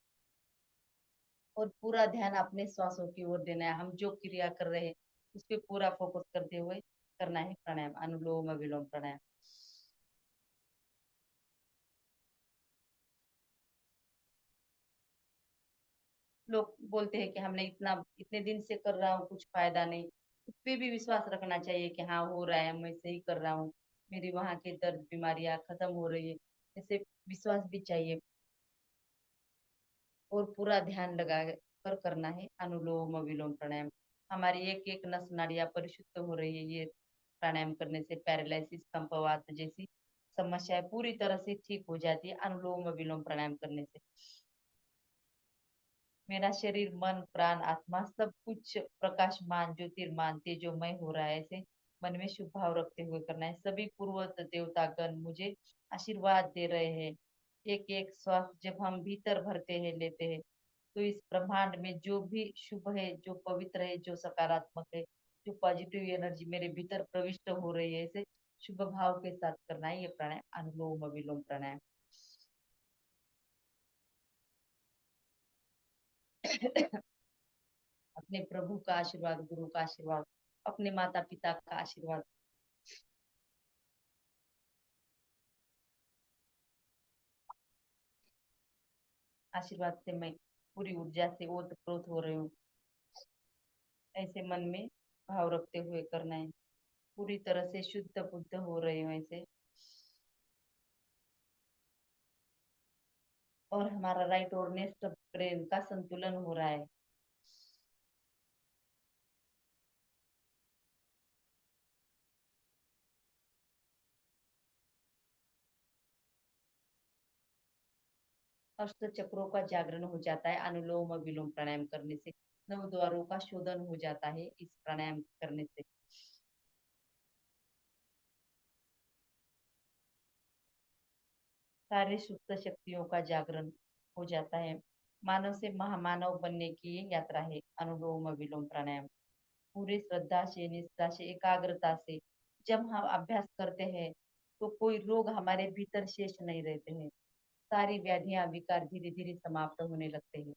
और पूरा ध्यान अपने श्वासों की ओर देना है, हम जो क्रिया कर रहे हैं उस पर पूरा फोकस करते हुए करना है प्राणायाम, अनुलोम विलोम प्राणायाम। लोग बोलते हैं कि हमने इतने दिन से कर रहा हूँ कुछ फायदा नहीं, उस पे भी विश्वास रखना चाहिए कि हाँ हो रहा है, मैं सही कर रहा हूँ, मेरी वहां के दर्द बीमारियां खत्म हो रही है, ऐसे विश्वास भी चाहिए। और पूरा ध्यान लगा कर करना है अनुलोम विलोम प्राणायाम। हमारी एक एक नस नाड़ियां परिशुद्ध हो रही है ये प्राणायाम करने से। पैरालिसिस कंपवात जैसी समस्याएं पूरी तरह से ठीक हो जाती है अनुलोम विलोम प्राणायाम करने से। मेरा शरीर मन प्राण आत्मा सब कुछ प्रकाशमान ज्योतिर्मान तेजोमय हो रहा है, ऐसे मन में शुभ भाव रखते हुए करना है। सभी पूर्व देवतागण मुझे आशीर्वाद दे रहे हैं। एक एक श्वास जब हम भीतर भरते हैं लेते हैं तो इस ब्रह्मांड में जो भी शुभ है, जो पवित्र है, जो सकारात्मक है, जो पॉजिटिव एनर्जी मेरे भीतर प्रविष्ट हो रही है, ऐसे शुभ भाव के साथ करना है ये प्राणायाम अनुलोम विलोम प्राणायाम। अपने प्रभु का आशीर्वाद, गुरु का आशीर्वाद, अपने माता पिता का आशीर्वाद, आशीर्वाद से मैं पूरी ऊर्जा से ओतप्रोत हो रही हूँ, ऐसे मन में भाव रखते हुए करना है। पूरी तरह से शुद्ध बुद्ध हो रही हूँ ऐसे। और हमारा राइट और लेफ्ट ब्रेन का संतुलन हो रहा है। अष्ट चक्रों का जागरण हो जाता है अनुलोम विलोम प्राणायाम करने से। नव द्वारों का शोधन हो जाता है इस प्राणायाम करने से। सारे सुप्त शक्तियों का जागरण हो जाता है। मानव से महामानव बनने की ये यात्रा है अनुलोम विलोम प्राणायाम। पूरे श्रद्धा से, निष्ठा से, एकाग्रता से जब हम अभ्यास करते हैं तो कोई रोग हमारे भीतर शेष नहीं रहते हैं। सारी व्याधियां विकार धीरे धीरे समाप्त होने लगते हैं।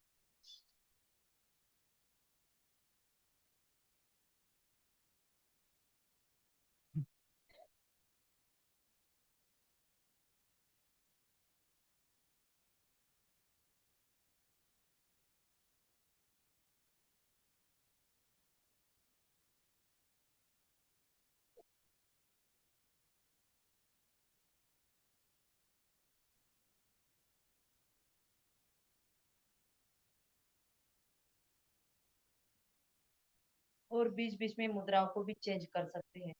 और बीच बीच में मुद्राओं को भी चेंज कर सकते हैं।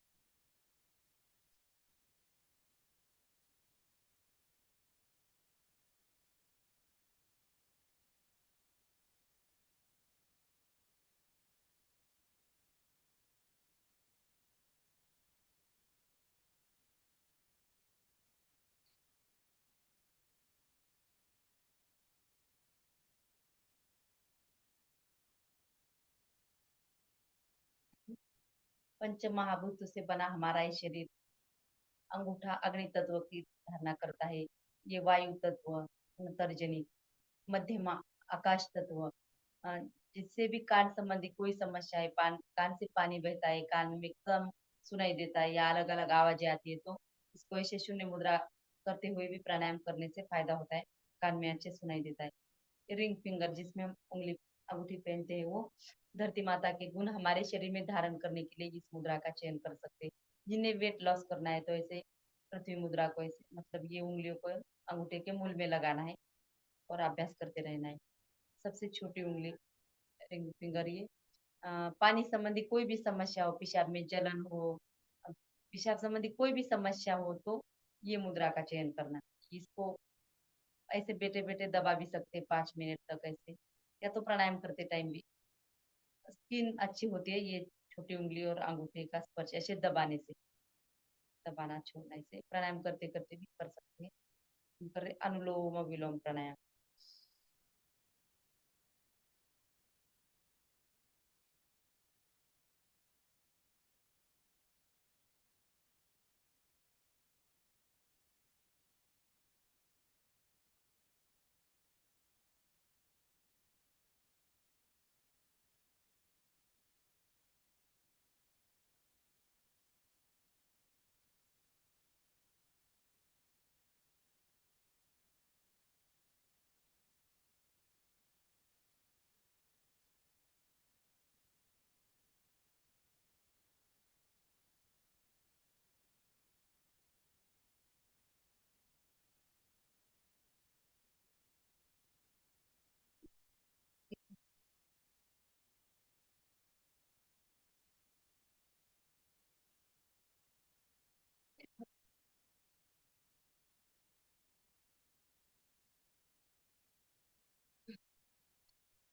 पंच महाभूत से बना हमारा ये शरीर, अंगूठा अग्नि तत्व की धारणा करता है। ये वायु तत्व, तर्जनी, मध्यमा आकाश तत्व। अ, जिससे भी कान संबंधी कोई समस्या है, कान से पानी बहता है, कान में कम सुनाई देता है या अलग अलग आवाजें आती है, तो इसको ऐसे शून्य मुद्रा करते हुए भी प्राणायाम करने से फायदा होता है। कान में अच्छे सुनाई देता है। रिंग फिंगर जिसमें हम उंगली अंगूठी पहनते हैं, वो धरती माता के गुण हमारे शरीर में धारण करने के लिए इस मुद्रा का चयन कर सकते हैं। जिन्हें वेट लॉस करना है तो ऐसे पृथ्वी मुद्रा को ऐसे मतलब ये उंगलियों को अंगूठे के मूल में लगाना है और अभ्यास करते रहना है। सबसे छोटी उंगली रिंग फिंगर ये। पानी संबंधी कोई भी समस्या हो, पेशाब में जलन हो, पेशाब संबंधी कोई भी समस्या हो तो ये मुद्रा का चयन करना। इसको ऐसे बैठे बैठे दबा भी सकते हैं 5 मिनट तक ऐसे, या तो प्राणायाम करते टाइम भी। स्किन अच्छी होती है ये छोटी उंगली और अंगूठे का स्पर्श ऐसे दबाने से, दबाना छोड़ना, ऐसे प्राणायाम करते करते भी कर सकते हैं। अनुलोम विलोम प्राणायाम।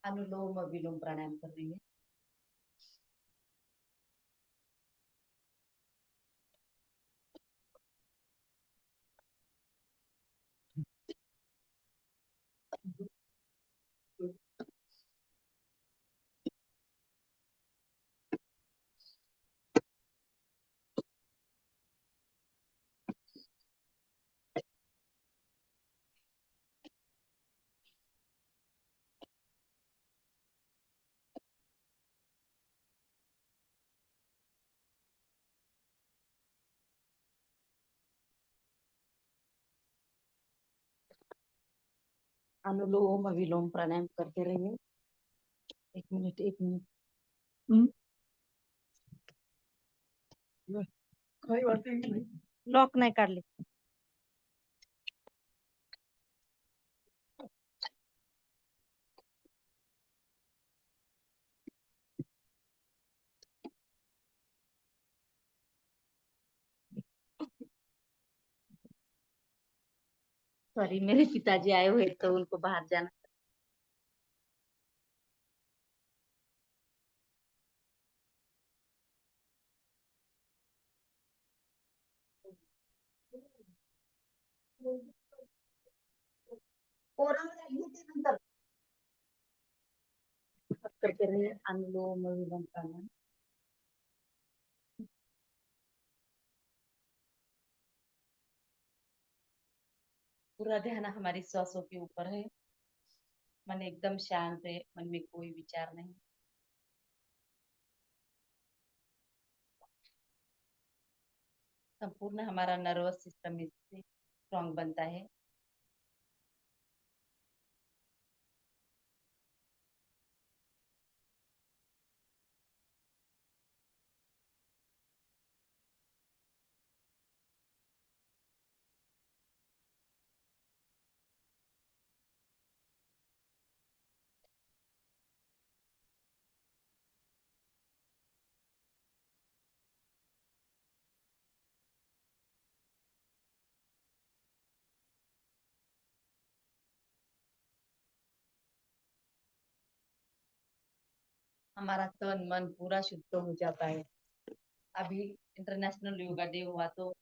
अनुलोम विलोम प्राणायाम कर रही है। अनुलोम विलोम प्राणायाम करते रहिए। 1 मिनट 1 मिनट। लॉक नाही काढले। सॉरी, मेरे पिताजी आए हुए तो उनको बाहर जाना। नंतर करते रहिए, अनुलोम विलोम प्राणायाम। पूरा ध्यान हमारी श्वासों के ऊपर है। मन एकदम शांत है, मन में कोई विचार नहीं। संपूर्ण हमारा नर्वस सिस्टम इससे स्ट्रॉन्ग बनता है। हमारा तन मन पूरा शुद्ध हो जाता है। अभी इंटरनेशनल योगा डे हुआ तो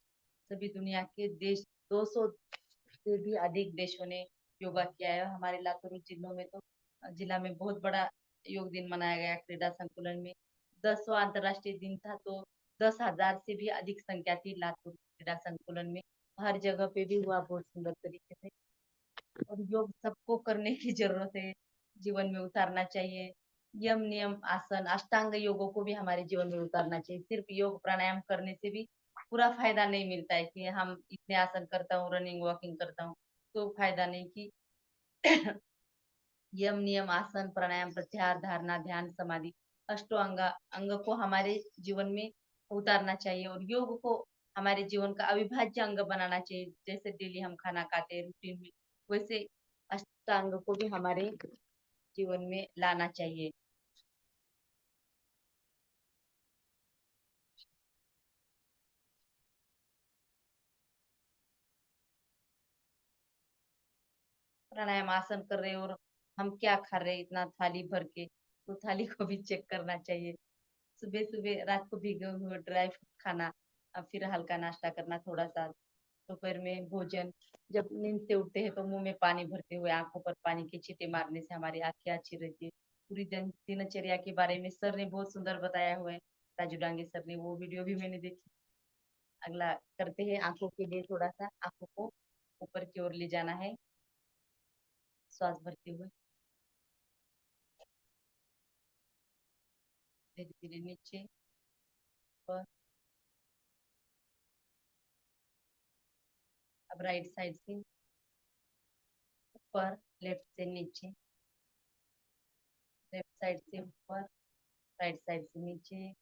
सभी दुनिया के देश 200 से भी अधिक देशों ने योगा किया है। हमारे लातूर जिलों में तो जिला में बहुत बड़ा योग दिन मनाया गया क्रीड़ा संकुलन में। 10वां अंतर्राष्ट्रीय दिन था तो 10,000 से भी अधिक संख्या थी लातूर क्रीड़ा संकुलन में। हर जगह पे भी हुआ बहुत सुंदर तरीके से। और योग सबको करने की जरूरत है, जीवन में उतारना चाहिए। यम नियम आसन अष्टांग योगों को भी हमारे जीवन में उतारना चाहिए। सिर्फ योग प्राणायाम करने से भी पूरा फायदा नहीं मिलता है कि हम इतने आसन करता हूँ, रनिंग वॉकिंग करता हूँ तो फायदा नहीं। कि यम नियम आसन प्राणायाम प्रत्याहार धारणा ध्यान समाधि अष्टांग अंग को हमारे जीवन में उतारना चाहिए और योग को हमारे जीवन का अविभाज्य अंग बनाना चाहिए। जैसे डेली हम खाना खाते हैं रूटीन में, वैसे अष्टांग को भी हमारे जीवन में लाना चाहिए। प्राणायाम आसन कर रहे हैं और हम क्या खा रहे हैं इतना थाली भर के, तो थाली को भी चेक करना चाहिए। सुबह सुबह रात को भीगे हुए ड्राई फ्रूट खाना, अब फिर हल्का नाश्ता करना थोड़ा सा। दोपहर में भोजन, जब नींद से उठते हैं तो मुंह में पानी भरते हुए आंखों पर पानी के छींटे मारने से हमारी आंखें अच्छी रहती है। पूरी दिनचर्या के बारे में सर ने बहुत सुंदर बताया हुआ है, राजू डांगे सर ने, वो वीडियो भी मैंने देखी। अगला करते हैं आंखों के लिए, थोड़ा सा आंखों को ऊपर की ओर ले जाना है श्वास भरते हुए, धीरे धीरे नीचे ऊपर। अब राइट साइड से ऊपर, लेफ्ट से नीचे, लेफ्ट साइड से ऊपर, राइट साइड से नीचे।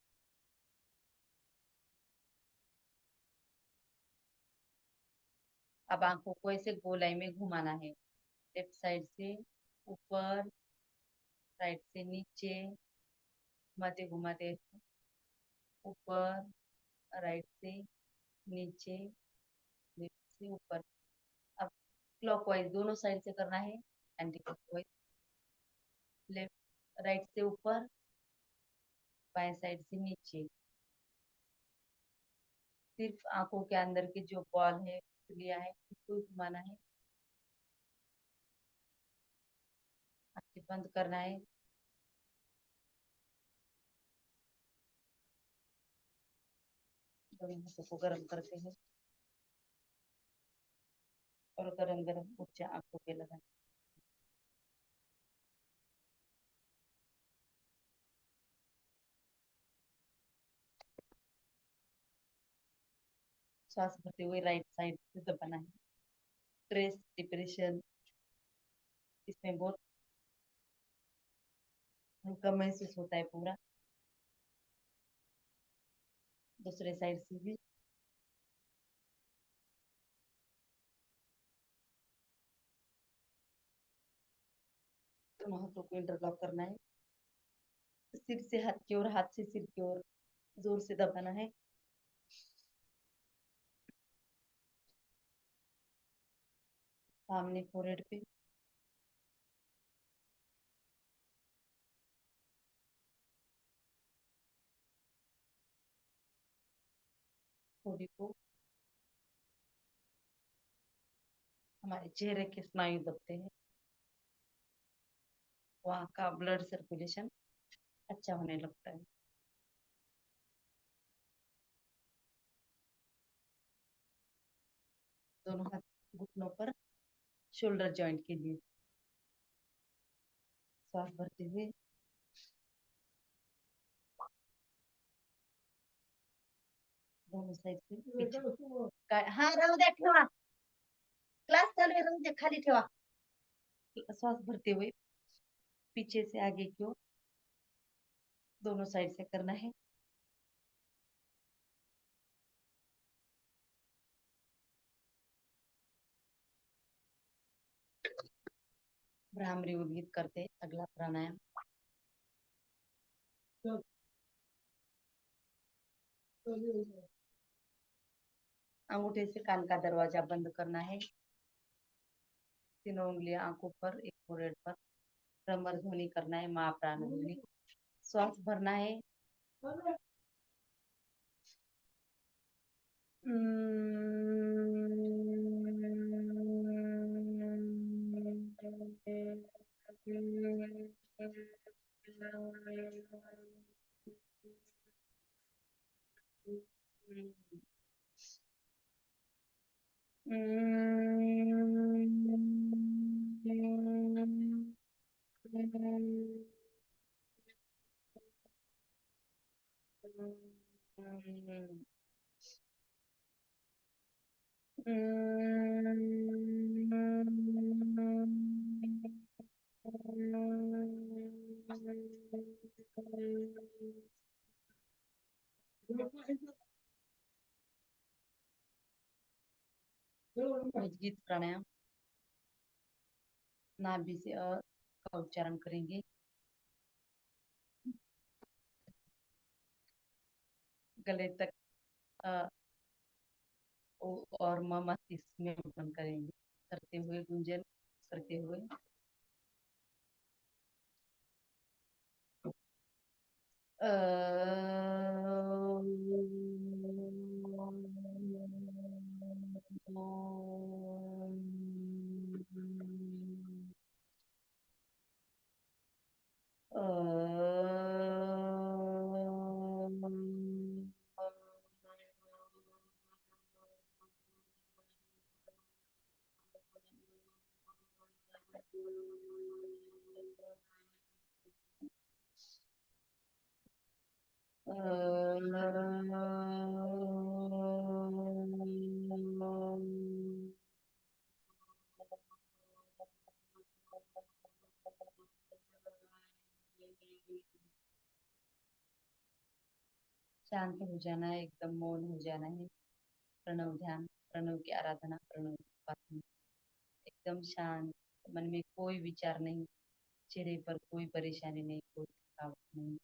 अब आंखों को ऐसे गोलाई में घुमाना है, लेफ्ट साइड से ऊपर, राइट से नीचे, घुमाते घुमाते ऊपर, राइट से नीचे, लेफ्ट से ऊपर। अब क्लॉकवाइज दोनों साइड से करना है, एंटी क्लॉकवाइज, लेफ्ट राइट से ऊपर, बाएं साइड से नीचे। सिर्फ आंखों के अंदर के जो बॉल है लिया है उसको ही घुमाना है, आंखें बंद करना है। दोनों हाथों को गर्म करते हैं और गरम गरम ऊर्जा आंखों पे लगाना। श्वास भरते हुए राइट साइड से दबाना है। स्ट्रेस डिप्रेशन इसमें बहुत हल्का महसूस होता है पूरा। दूसरे साइड से भी दोनों हाथों को इंटरलॉक करना है, सिर से हाथ की ओर, हाथ से सिर की ओर जोर से दबाना है। सामने फोrehead पे, बॉडी को, हमारे चेहरे के स्नायु दबते हैं, वहाँ का ब्लड सर्कुलेशन अच्छा होने लगता है। दोनों हाथ घुटनों पर, शोल्डर जॉइंट के लिए सांस भरते हुए, दोनों साइड से पीछे। हाँ राहू द्या, ठेवा, क्लास चालू आहे, राहू द्या, खाली ठेवा। श्वास भरते हुए पीछे से आगे की ओर दोनों साइड से करना है। भ्रामरी उद्गीत करते हैं, अगला प्राणायाम। अंगूठे से कान का दरवाजा बंद करना है। तीनों उंगलियां आंखों पर, एक फोrehead पर, भ्रमर ध्वनि करना है, माँ प्राण ध्वनि। श्वास भरना है। उद्गीत प्राणायाम, नाभि से अ का उच्चारण करेंगे। गले तक अ और म मस्तिष्क में बंद करेंगे, करते हुए गुंजन करते हुए। शांत हो जाना है, एकदम मौन हो जाना है। प्रणव ध्यान, प्रणव की आराधना, प्रणव की उपासना। एकदम शांत, मन में कोई विचार नहीं, चेहरे पर कोई परेशानी नहीं, कोई थकावट नहीं,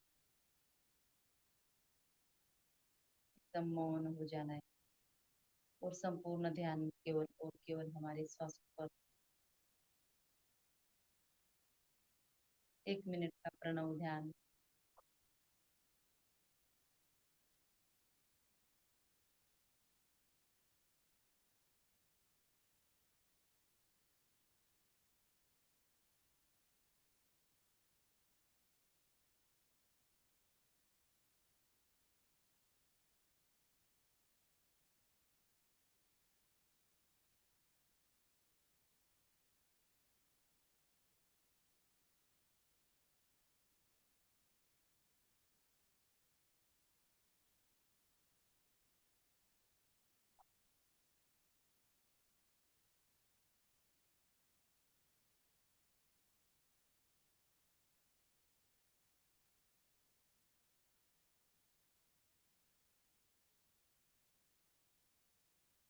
एकदम मौन हो जाना है और संपूर्ण ध्यान केवल और केवल हमारे श्वास पर। 1 मिनट का प्रणव ध्यान।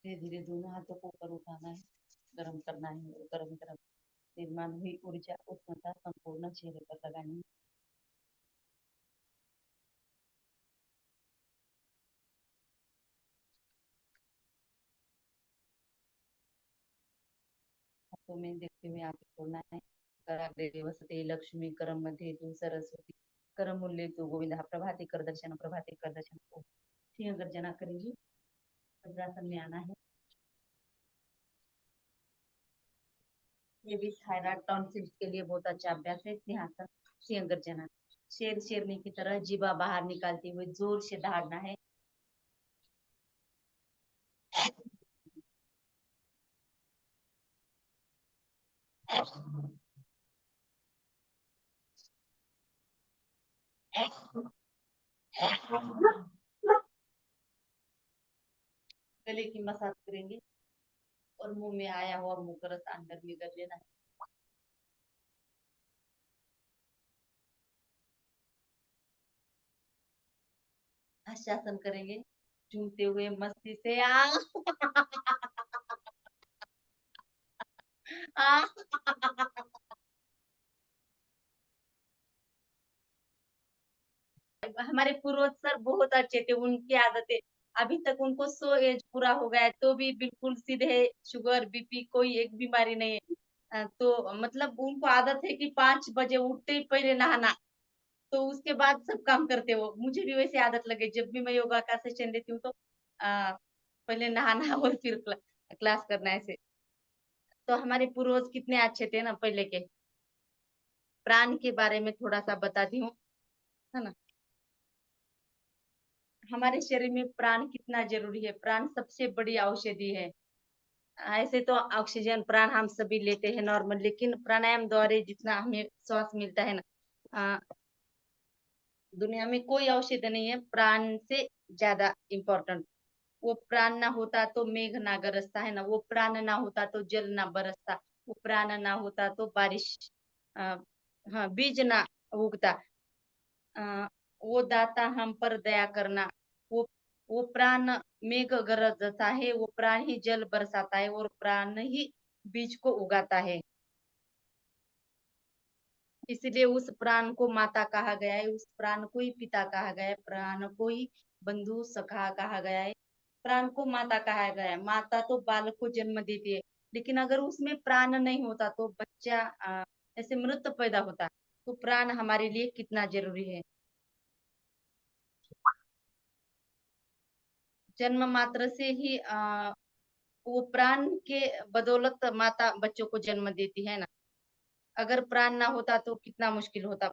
धीरे धीरे दोनों हाथों को ऊपर उठाना है, गर्म करना है और गर्म गर्म निर्माण हुई ऊर्जा उष्णता संपूर्ण चेहरे पर लगानी है। हाथों उसको मैं देखते हुए आगे बोलना है। कराग्रे वसते लक्ष्मी करम मध्ये तू सरस्वती करम मूल्य तू गोविंद प्रभाते कर दर्शन को सिंह गर्जना करेंगे। वज्रासन में आना है। ये भी थायराइड टॉन्सिल्स के लिए बहुत अच्छा अभ्यास है। सिंहासन सिंह गर्जना शेरनी की तरह जीवा बाहर निकालते हुए जोर से दहाड़ना है। गले की मसाज करेंगे और मुंह में आया हुआ मुंह का रस अंदर में कर लेना है। हर्षासन करेंगे झूमते हुए मस्ती से आ हमारे पूर्वज सर बहुत अच्छे थे। उनकी आदतें अभी तक उनको 100 एज पूरा हो गया है तो भी बिल्कुल सीधे शुगर बीपी कोई एक बीमारी नहीं है। तो मतलब उनको आदत है कि 5 बजे उठते ही पहले नहाना तो उसके बाद सब काम करते हो। मुझे भी वैसे आदत लगे जब भी मैं योगा का सेशन लेती हूँ तो पहले नहाना और फिर क्लास करना ऐसे। तो हमारे पूर्वज कितने अच्छे थे ना पहले के। प्राण के बारे में थोड़ा सा बताती हूँ, है ना। हमारे शरीर में प्राण कितना जरूरी है। प्राण सबसे बड़ी औषधि है। ऐसे तो ऑक्सीजन प्राण हम सभी लेते हैं नॉर्मल, लेकिन प्राणायाम द्वारा जितना हमें श्वास मिलता है ना, दुनिया में कोई औषधि नहीं है प्राण से ज्यादा इम्पोर्टेंट। वो प्राण ना होता तो मेघ ना गरजता, है ना। वो प्राण ना होता तो जल ना बरसता। वो प्राण ना होता तो बारिश आ, हाँ बीज ना उगता। अ, वो दाता हम पर दया करना। वो वो प्राण मेघ गरजता है। वो प्राण ही जल बरसाता है और प्राण ही बीज को उगाता है। इसलिए उस प्राण को माता कहा गया है। उस प्राण को ही पिता कहा गया है। प्राण को ही बंधु सखा कहा गया है। प्राण को माता कहा गया है। माता तो बालक को जन्म देती है, लेकिन अगर उसमें प्राण नहीं होता तो बच्चा ऐसे मृत पैदा होता। तो प्राण हमारे लिए कितना जरूरी है। जन्म मात्र से ही वो प्राण के बदौलत माता बच्चों को जन्म देती है ना। अगर प्राण ना होता तो कितना मुश्किल होता।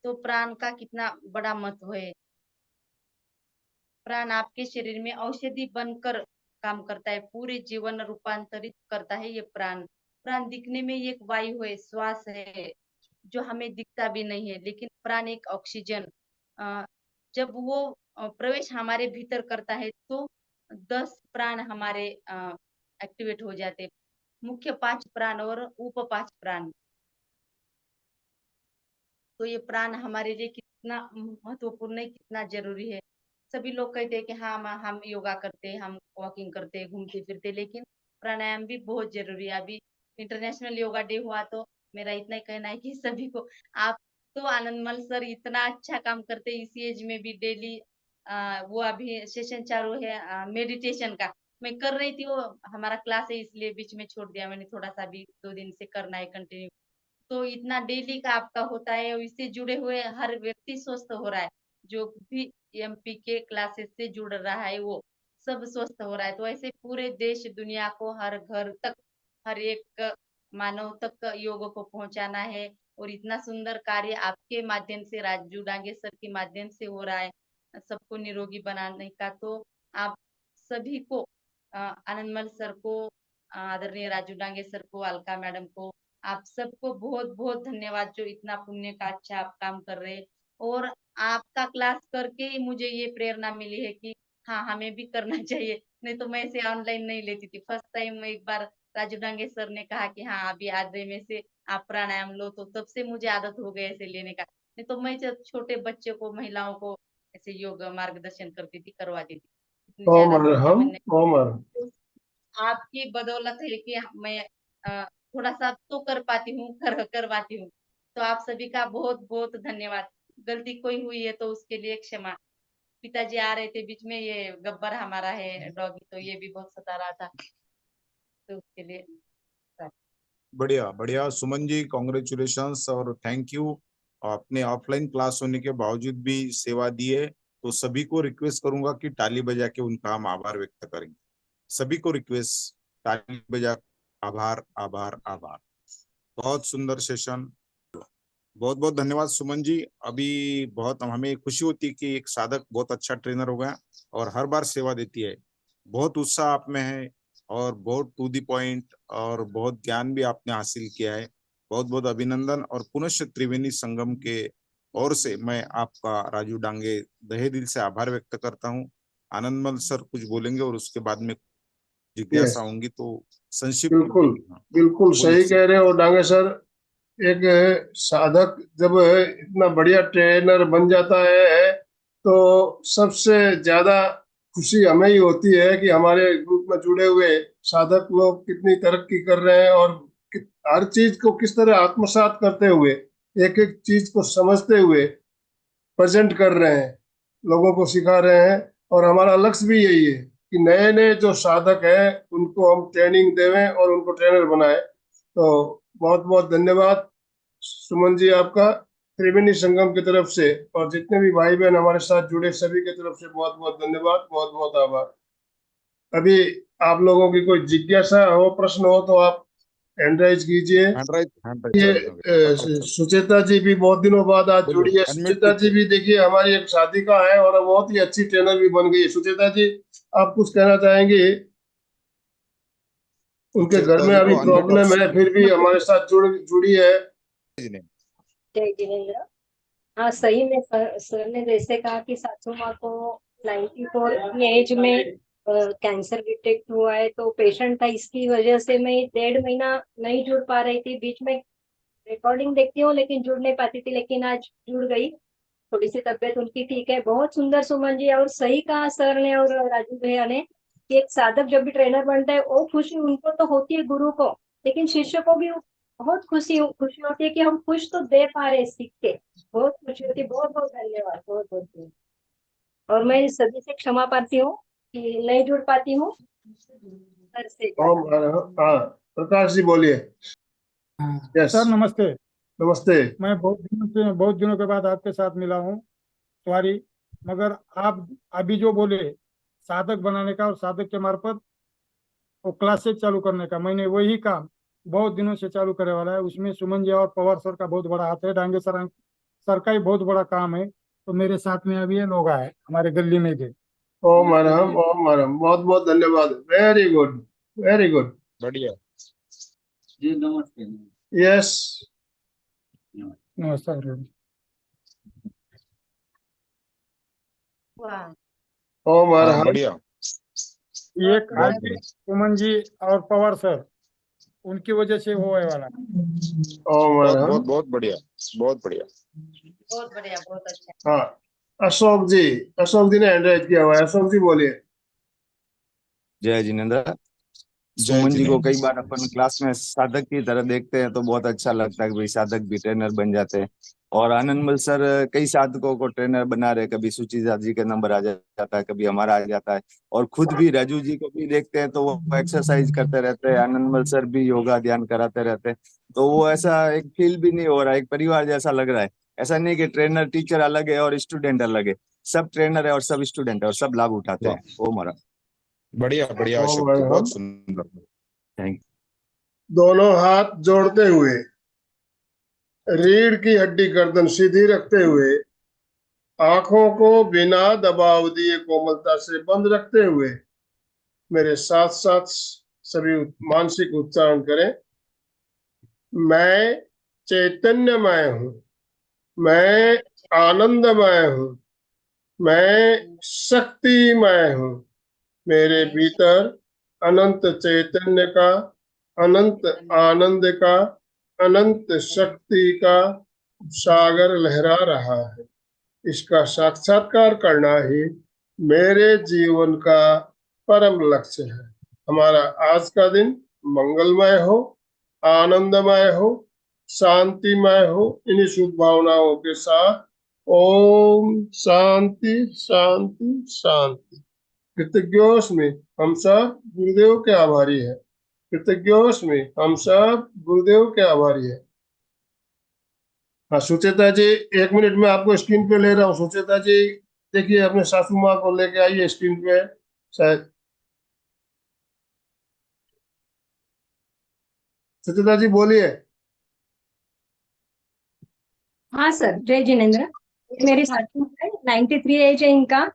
तो प्राण का कितना बड़ा महत्व है। प्राण आपके शरीर में औषधि बनकर काम करता है। पूरे जीवन रूपांतरित करता है ये प्राण। प्राण दिखने में एक वायु है, श्वास है, जो हमें दिखता भी नहीं है, लेकिन प्राण एक ऑक्सीजन जब वो प्रवेश हमारे भीतर करता है तो 10 प्राण हमारे एक्टिवेट हो जाते। मुख्य 5 प्राण और उप 5 प्राण। तो ये प्राण हमारे लिए कितना महत्वपूर्ण है, कितना जरूरी है। सभी लोग कहते हैं कि हाँ हम योगा करते हैं, हम वॉकिंग करते हैं, घूमते फिरते, लेकिन प्राणायाम भी बहुत जरूरी है। अभी इंटरनेशनल योगा डे हुआ तो मेरा इतना ही कहना है कि सभी को आप तो आनंदमल सर इतना अच्छा काम करते हैं इसी एज में भी डेली। वो अभी सेशन चालू है मेडिटेशन का। मैं कर रही थी, वो हमारा क्लास है इसलिए बीच में छोड़ दिया मैंने। थोड़ा सा भी 2 दिन से करना है कंटिन्यू। तो इतना डेली का आपका होता है और इससे जुड़े हुए हर व्यक्ति स्वस्थ हो रहा है। जो भी एमपी के क्लासेस से जुड़ रहा है वो सब स्वस्थ हो रहा है। तो ऐसे पूरे देश दुनिया को हर घर तक हर एक मानव तक योग को पहुंचाना है। और इतना सुंदर कार्य आपके माध्यम से राजू डांगे सर के माध्यम से हो रहा है सबको निरोगी बनाने का। तो आप सभी को आनंदमल सर को, आदरणीय राजू डांगे सर को, अलका मैडम को, आप सबको बहुत बहुत धन्यवाद जो इतना पुण्य का अच्छा आप काम कर रहे हैं। और आपका क्लास करके ही मुझे ये प्रेरणा मिली है कि हाँ हमें भी करना चाहिए। नहीं तो मैं इसे ऑनलाइन नहीं लेती थी। फर्स्ट टाइम एक बार राजू डांगे सर ने कहा कि हाँ अभी आधे में से आप प्राणायाम लो, तो तब से मुझे आदत हो गई ऐसे लेने का। नहीं तो मैं जब छोटे बच्चे को, महिलाओं को ऐसे योग मार्गदर्शन करती थी, करवाती थी। इतनी ज्यादा ओमर संख्या हम में नहीं। ओमर। तो आपकी बदौलत है कि मैं थोड़ा सा तो कर पाती हूँ, करवाती हूँ। तो आप सभी का बहुत बहुत धन्यवाद। गलती कोई हुई है तो उसके लिए क्षमा। पिताजी आ रहे थे बीच में, ये गब्बर हमारा है डॉगी, तो ये भी बहुत सता रहा था। तो उसके लिए बढ़िया बढ़िया सुमन जी, कॉन्ग्रेचुलेशंस और थैंक यू। आपने ऑफलाइन क्लास होने के बावजूद भी सेवा दी है, तो सभी को रिक्वेस्ट करूंगा कि ताली बजा के उनका हम आभार व्यक्त करेंगे। सभी को रिक्वेस्ट, ताली बजा, आभार आभार आभार। बहुत सुंदर सेशन, बहुत बहुत धन्यवाद सुमन जी। अभी बहुत हमें खुशी होती है कि एक साधक बहुत अच्छा ट्रेनर हो गया और हर बार सेवा देती है। बहुत उत्साह आप में है और बहुत टू दी पॉइंट और बहुत ज्ञान भी आपने हासिल किया है। बहुत बहुत अभिनंदन। और पुनश्च त्रिवेणी संगम के ओर से मैं आपका राजू डांगे तहे दिल से आभार व्यक्त करता हूँ। आनंदमल सर कुछ बोलेंगे और उसके बाद में जिज्ञासा यस, होंगी, तो संक्षिप्त बिल्कुल में। हाँ, बिल्कुल बोलिए सही सर। कह रहे हो डांगे सर। एक साधक जब इतना बढ़िया ट्रेनर बन जाता है तो सबसे ज्यादा खुशी हमें ही होती है कि हमारे ग्रुप में जुड़े हुए साधक लोग कितनी तरक्की कर रहे हैं और हर चीज को किस तरह आत्मसात करते हुए, एक एक चीज को समझते हुए प्रेजेंट कर रहे हैं, लोगों को सिखा रहे हैं। और हमारा लक्ष्य भी यही है कि नए नए जो साधक हैं उनको हम ट्रेनिंग देवें और उनको ट्रेनर बनाए। तो बहुत बहुत धन्यवाद सुमन जी आपका, त्रिवेणी संगम की तरफ से, और जितने भी भाई बहन हमारे साथ जुड़े सभी की तरफ से बहुत बहुत धन्यवाद, बहुत बहुत आभार। अभी आप लोगों की कोई जिज्ञासा हो, प्रश्न हो तो आप हैंड राइज कीजिए। हैंड राइज ये चालू हो गया, फटाफट सर सुचेता जी भी बहुत दिनों बाद आज बोलिए, जुड़ी है। अनम्यूट सुचेता जी कीजिए। भी देखिए हमारी एक साथीका है और बहुत ही अच्छी ट्रेनर भी बन गई है। सुचेता जी, आप कुछ कहना चाहेंगे? उनके घर सुचेता में जी अभी को अनम्यूट प्रॉब्लम है, फिर भी हमारे साथ जुड़ी है। ऑप्शन। जय जिनेन्द्र। हाँ, सही में सर ने जैसे कहा कि सासू माँ को 94 की एज में कैंसर डिटेक्ट हुआ है, तो पेशेंट था, इसकी वजह से मैं 1.5 महीना नहीं जुड़ पा रही थी। बीच में रिकॉर्डिंग देखती हूँ लेकिन जुड़ नहीं पाती थी, लेकिन आज जुड़ गई। थोड़ी सी तबीयत उनकी ठीक है। बहुत सुंदर सुमन जी, और सही कहा सर ने और राजू भैया ने कि एक साधक जब भी ट्रेनर बनता है वो खुशी उनको तो होती है, गुरु को, लेकिन शिष्य को भी बहुत खुशी होती है कि हम कुछ तो दे पा रहे हैं सीख के। बहुत खुशी होती है। बहुत बहुत धन्यवाद, बहुत बहुत धन्यवाद। और मैं सभी से क्षमा पाती हूँ कि नहीं जुड़ पाती हूँ सर से ओम ज्यादा। हाँ, प्रकाश जी बोलिए। हाँ, यस, सर नमस्ते। नमस्ते। मैं बहुत दिनों के बाद आपके साथ मिला हूँ। सॉरी, मगर आप अभी जो बोले साधक बनाने का और साधक के मार्फत वो क्लासेस चालू करने का, मैंने वही काम बहुत दिनों से चालू करे वाला है। उसमें सुमन जी और पवार सर का बहुत बड़ा हाथ है, डांगे सर का ही बहुत बड़ा काम है। तो मेरे साथ में अभी ये लोग आए हमारे गली में भी। ओम हरम, ओम हरम, बहुत बहुत धन्यवाद। Very good, very good. बढ़िया। जी नमस्ते। यस, नमस्कार। वाह, ओम हाँ हरम। बढ़िया, एक बहुत आज बढ़िया। सुमन जी और पवार सर, उनकी वजह से वो है वाला। ओम बहुत हरम। बहुत बहुत बढ़िया, बहुत बढ़िया। बहुत बढ़िया, बहुत अच्छा। हाँ, अशोक जी ने हैंड राइज किया हुआ है। अशोक जी बोलिए। जय जिनेन्द्र। जय सुमन जी को जिनेन्द्र। कई बार अपन क्लास में साधक की तरह देखते हैं तो बहुत अच्छा लगता है कि भाई साधक भी ट्रेनर बन जाते हैं। और आनंदमल सर कई साधकों को ट्रेनर बना रहे, कभी सुचिता जी का नंबर आ जाता है, कभी हमारा आ जाता है। और खुद भी राजू जी को भी देखते हैं तो वो एक्सरसाइज करते रहते हैं, आनंदमल सर भी योगा ध्यान कराते रहते हैं। तो वो ऐसा एक फील भी नहीं हो रहा है, एक परिवार जैसा लग रहा है। ऐसा नहीं कि ट्रेनर टीचर अलग है और स्टूडेंट अलग है, सब ट्रेनर है और सब स्टूडेंट है और सब लाभ उठाते वाह, हैं। वो हमारा बढ़िया बढ़िया ओम अशोक जी, बहुत हरम। सुंदर। थैंक दोनों हाथ जोड़ते हुए, रीढ़ की हड्डी गर्दन सीधी रखते हुए, आंखों को बिना दबाव दिए कोमलता से बंद रखते हुए मेरे साथ साथ सभी मानसिक उच्चारण करें। मैं चैतन्यमय हूँ, मैं आनंदमय हूँ, मैं शक्तिमय हूँ। मेरे मैं भीतर अनंत चैतन्य का, अनंत आनंद का, अनंत शक्ति का सागर लहरा रहा है। इसका साक्षात्कार करना ही मेरे जीवन का परम लक्ष्य है। हमारा आज का दिन मंगलमय हो, आनंदमय हो, शांतिमय हो। इन्हीं शुभ भावनाओं के साथ ओम शांति शांति शांति। कृतज्ञोस्मि, हम सब गुरुदेव के आभारी हैं। कृतज्ञोस्मि, हम सब गुरुदेव के आभारी है। हाँ सुचेता जी, 1 मिनट में आपको स्क्रीन पे ले रहा हूँ। सुचेता जी देखिए, अपने सासू माँ को लेके आइए स्क्रीन पे। शायद सुचेता जी बोलिए। हाँ सर, जय जिनेन्द्र। मेरी सासू है, 93 एज है इनका,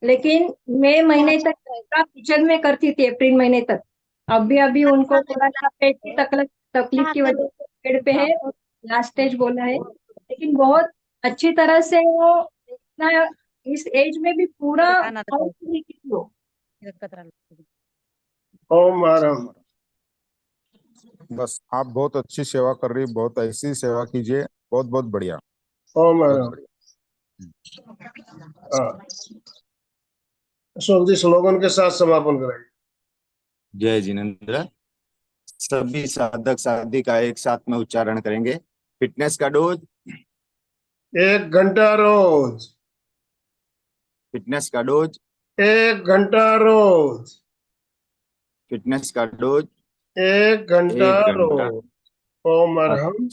लेकिन मई महीने तक किचन में करती थी, अप्रैल महीने तक। अभी उनको थोड़ा सा पेट की तकलीफ की वजह से बेड पे है और लास्ट स्टेज बोला है, लेकिन बहुत अच्छी तरह से वो इतना इस एज में भी पूरा हो। ओम आराम। बस आप बहुत अच्छी सेवा कर रही, बहुत ऐसी सेवा कीजिए, बहुत बहुत बढ़िया, ओम बहुत आराम। बढ़िया। हाँ, अशोक जी स्लोगन के साथ समापन कराइए। जय जिनेन्द्र। सभी साधक साधिका एक साथ में उच्चारण करेंगे। फिटनेस का डोज, 1 घंटा रोज। फिटनेस का डोज, 1 घंटा रोज। फिटनेस का डोज। 1 घंटा 1 घंटा। रोज। ओम अरहम।